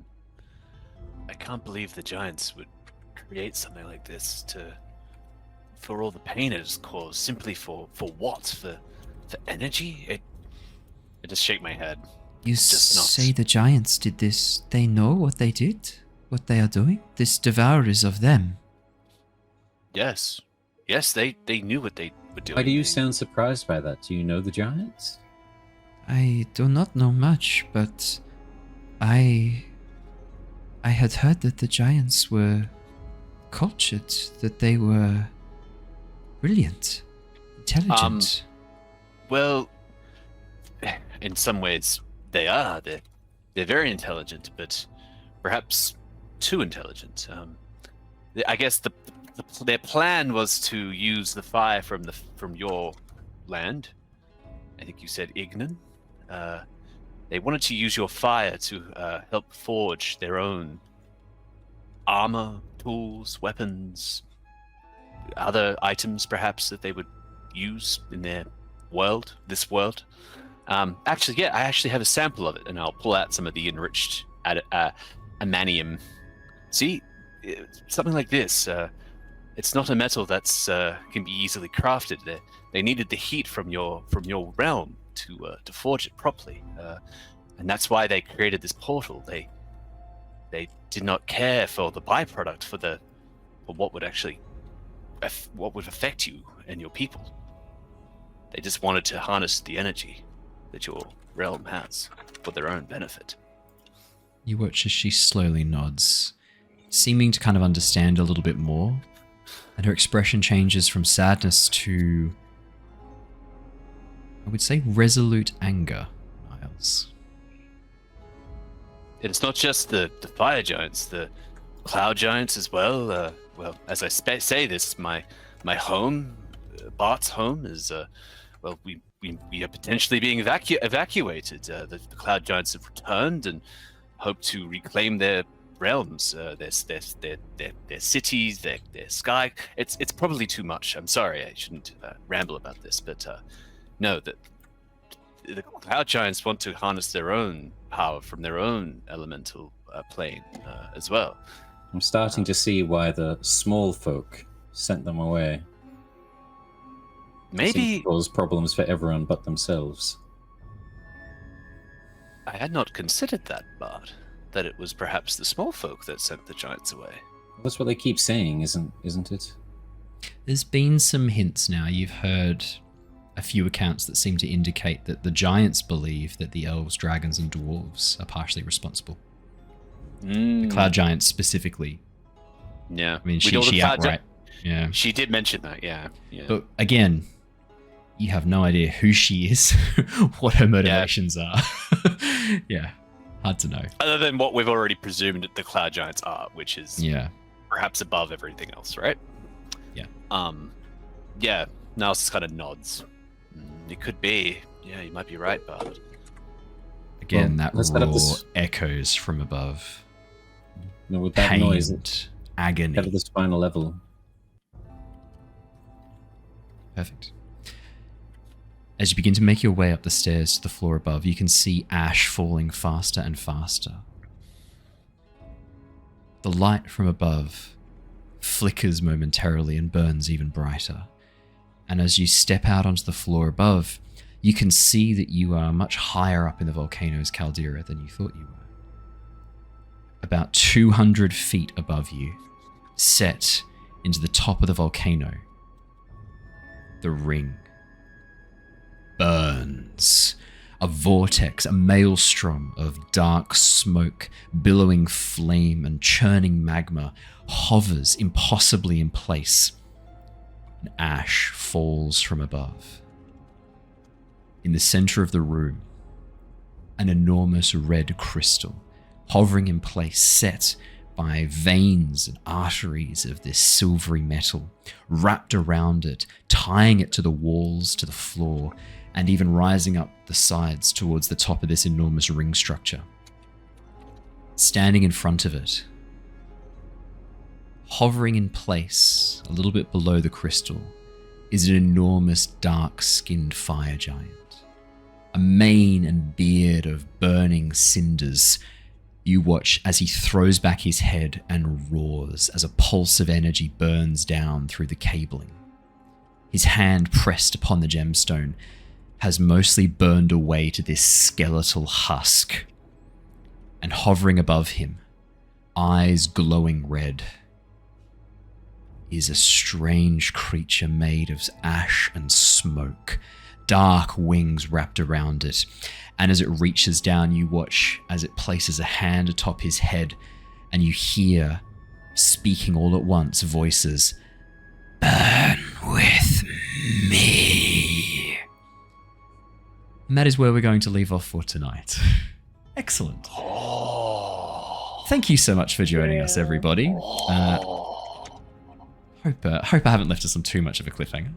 can't believe the Giants would create something like this for all the pain it has caused, simply for what? For energy? I just shake my head. You say the Giants did this. They know what they did? What they are doing? This Devourer is of them. Yes. Yes, they knew what they were doing. Why do you sound surprised by that? Do you know the Giants? I do not know much, but I had heard that the Giants were cultured, that they were brilliant, intelligent. Well, in some ways they are. They're very intelligent, but perhaps too intelligent. I guess their plan was to use the fire from your land. I think you said Ignan. They wanted to use your fire to help forge their own armor, tools, weapons, other items perhaps that they would use in their world, this world. Actually, yeah, I actually have a sample of it, and I'll pull out some of the enriched amanium. See, something like this. It's not a metal that's can be easily crafted. They needed the heat from your realm to forge it properly, and that's why they created this portal. They did not care for the byproduct, for what would actually affect you and your people. They just wanted to harness the energy that your realm has for their own benefit. You watch as she slowly nods, seeming to kind of understand a little bit more, and her expression changes from sadness to, I would say, resolute anger, Niles. it's not just the fire giants, the cloud giants as well. Well, as I say this, my home, Bart's home, is well, we are potentially being evacuated. The cloud giants have returned and hope to reclaim their realms, their cities, their sky. It's probably too much. I'm sorry, I shouldn't ramble about this, but no, that the cloud giants want to harness their own power from their own elemental plane as well. I'm starting to see why the small folk sent them away. Maybe cause problems for everyone but themselves. I had not considered that, Bart. That it was perhaps the small folk that sent the giants away. That's what they keep saying, isn't it? There's been some hints now. You've heard a few accounts that seem to indicate that the giants believe that the elves, dragons, and dwarves are partially responsible. The cloud giants specifically. Yeah. I mean, she outright. Yeah. She did mention that, yeah. But again, you have no idea who she is, what her motivations are. Yeah. Hard to know. Other than what we've already presumed that the cloud giants are, which is perhaps above everything else, right? Yeah. Yeah. Niles just kind of nods. It could be. Yeah, you might be right, but again, that roar echoes from above. No, with that pain, noise, agony. At the spinal level. Perfect. As you begin to make your way up the stairs to the floor above, you can see ash falling faster and faster. The light from above flickers momentarily and burns even brighter. And as you step out onto the floor above, you can see that you are much higher up in the volcano's caldera than you thought you were. About 200 feet above you, set into the top of the volcano, the ring burns. A vortex, a maelstrom of dark smoke, billowing flame and churning magma hovers impossibly in place. And ash falls from above. In the center of the room, an enormous red crystal, hovering in place, set by veins and arteries of this silvery metal, wrapped around it, tying it to the walls, to the floor, and even rising up the sides towards the top of this enormous ring structure. Standing in front of it, hovering in place a little bit below the crystal, is an enormous dark-skinned fire giant. A mane and beard of burning cinders. You watch as he throws back his head and roars as a pulse of energy burns down through the cabling. His hand pressed upon the gemstone has mostly burned away to this skeletal husk. And hovering above him, eyes glowing red, is a strange creature made of ash and smoke, dark wings wrapped around it. And as it reaches down, you watch as it places a hand atop his head, and you hear, speaking all at once, voices, "Burn with me." And that is where we're going to leave off for tonight. Excellent. Thank you so much for joining us, everybody. Hope I haven't left us on too much of a cliffhanger.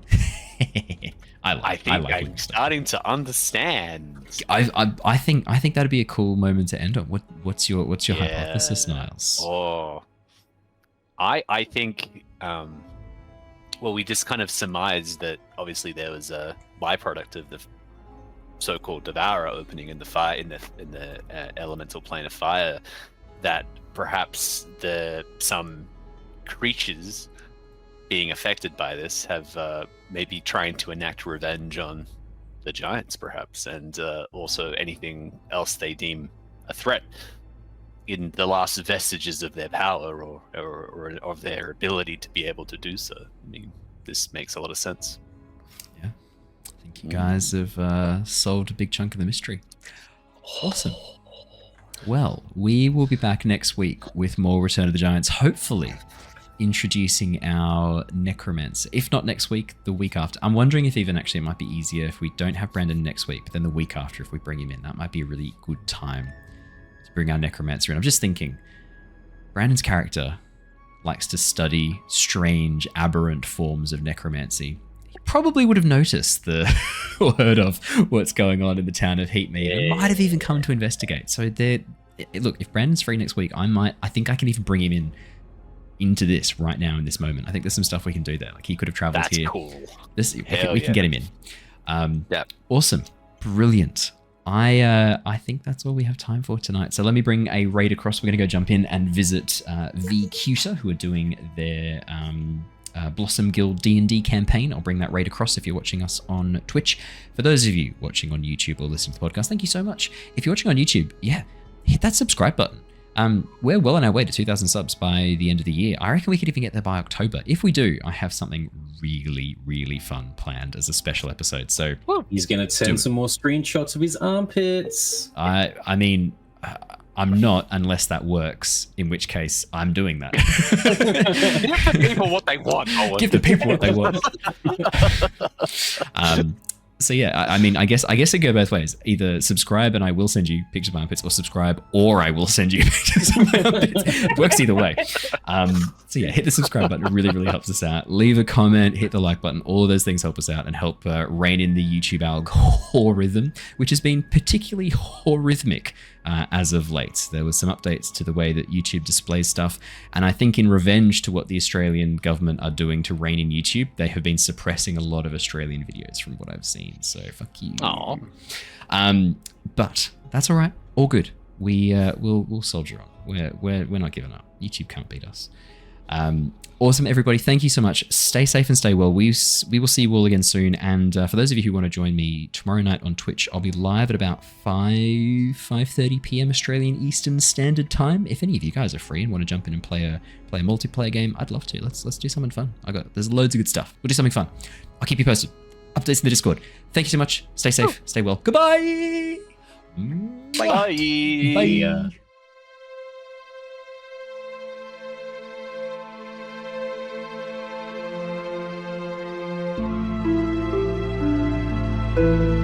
I think I'm starting to understand. I think that'd be a cool moment to end on. What's your hypothesis, Niles? I think well, we just kind of surmised that obviously there was a byproduct of the so-called devourer opening in the fire in the elemental plane of fire, that perhaps some creatures being affected by this have maybe trying to enact revenge on the giants, perhaps, and also anything else they deem a threat in the last vestiges of their power or of their ability to be able to do so. I mean, this makes a lot of sense. Yeah, I think you guys have solved a big chunk of the mystery. Awesome. Well, we will be back next week with more Return of the Giants, hopefully introducing our necromancer. If not next week, the week after. I'm wondering if even actually it might be easier if we don't have Brandon next week, but then the week after if we bring him in. That might be a really good time to bring our necromancer in. I'm just thinking, Brandon's character likes to study strange, aberrant forms of necromancy. He probably would have noticed or heard of what's going on in the town of Heatmead, and might have even come to investigate. So look, if Brandon's free next week, I think I can even bring him into this right now in this moment. I think there's some stuff we can do there. Like, he could have traveled here. That's cool. We can get him in. Awesome. Brilliant. I think that's all we have time for tonight. So let me bring a raid across. We're going to go jump in and visit the Cuter, who are doing their Blossom Guild D&D campaign. I'll bring that raid across if you're watching us on Twitch. For those of you watching on YouTube or listening to the podcast, thank you so much. If you're watching on YouTube, hit that subscribe button. We're well on our way to 2,000 subs by the end of the year. I reckon we could even get there by October. If we do, I have something really, really fun planned as a special episode. So he's going to send some more screenshots of his armpits. I mean, I'm not, unless that works, in which case I'm doing that. Give the people what they want, Owen. Give the people what they want. So yeah, I mean, I guess it go both ways. Either subscribe and I will send you pictures of my armpits, or subscribe or I will send you pictures of my armpits. It works either way. So yeah, hit the subscribe button. It really, really helps us out. Leave a comment, hit the like button. All of those things help us out and help rein in the YouTube algorithm, which has been particularly horrific as of late. There was some updates to the way that YouTube displays stuff, and I think in revenge to what the Australian government are doing to rein in YouTube, they have been suppressing a lot of Australian videos from what I've seen. So fuck you. But that's all right. All good. We'll soldier on. We're not giving up. YouTube can't beat us. Awesome, everybody. Thank you so much. Stay safe and stay well. We will see you all again soon. And for those of you who want to join me tomorrow night on Twitch, I'll be live at about 5:30 p.m. Australian Eastern Standard Time. If any of you guys are free and want to jump in and play a multiplayer game, I'd love to. Let's do something fun. There's loads of good stuff. We'll do something fun. I'll keep you posted. Updates in the Discord. Thank you so much. Stay safe. Stay well. Goodbye. Bye. Bye. Bye.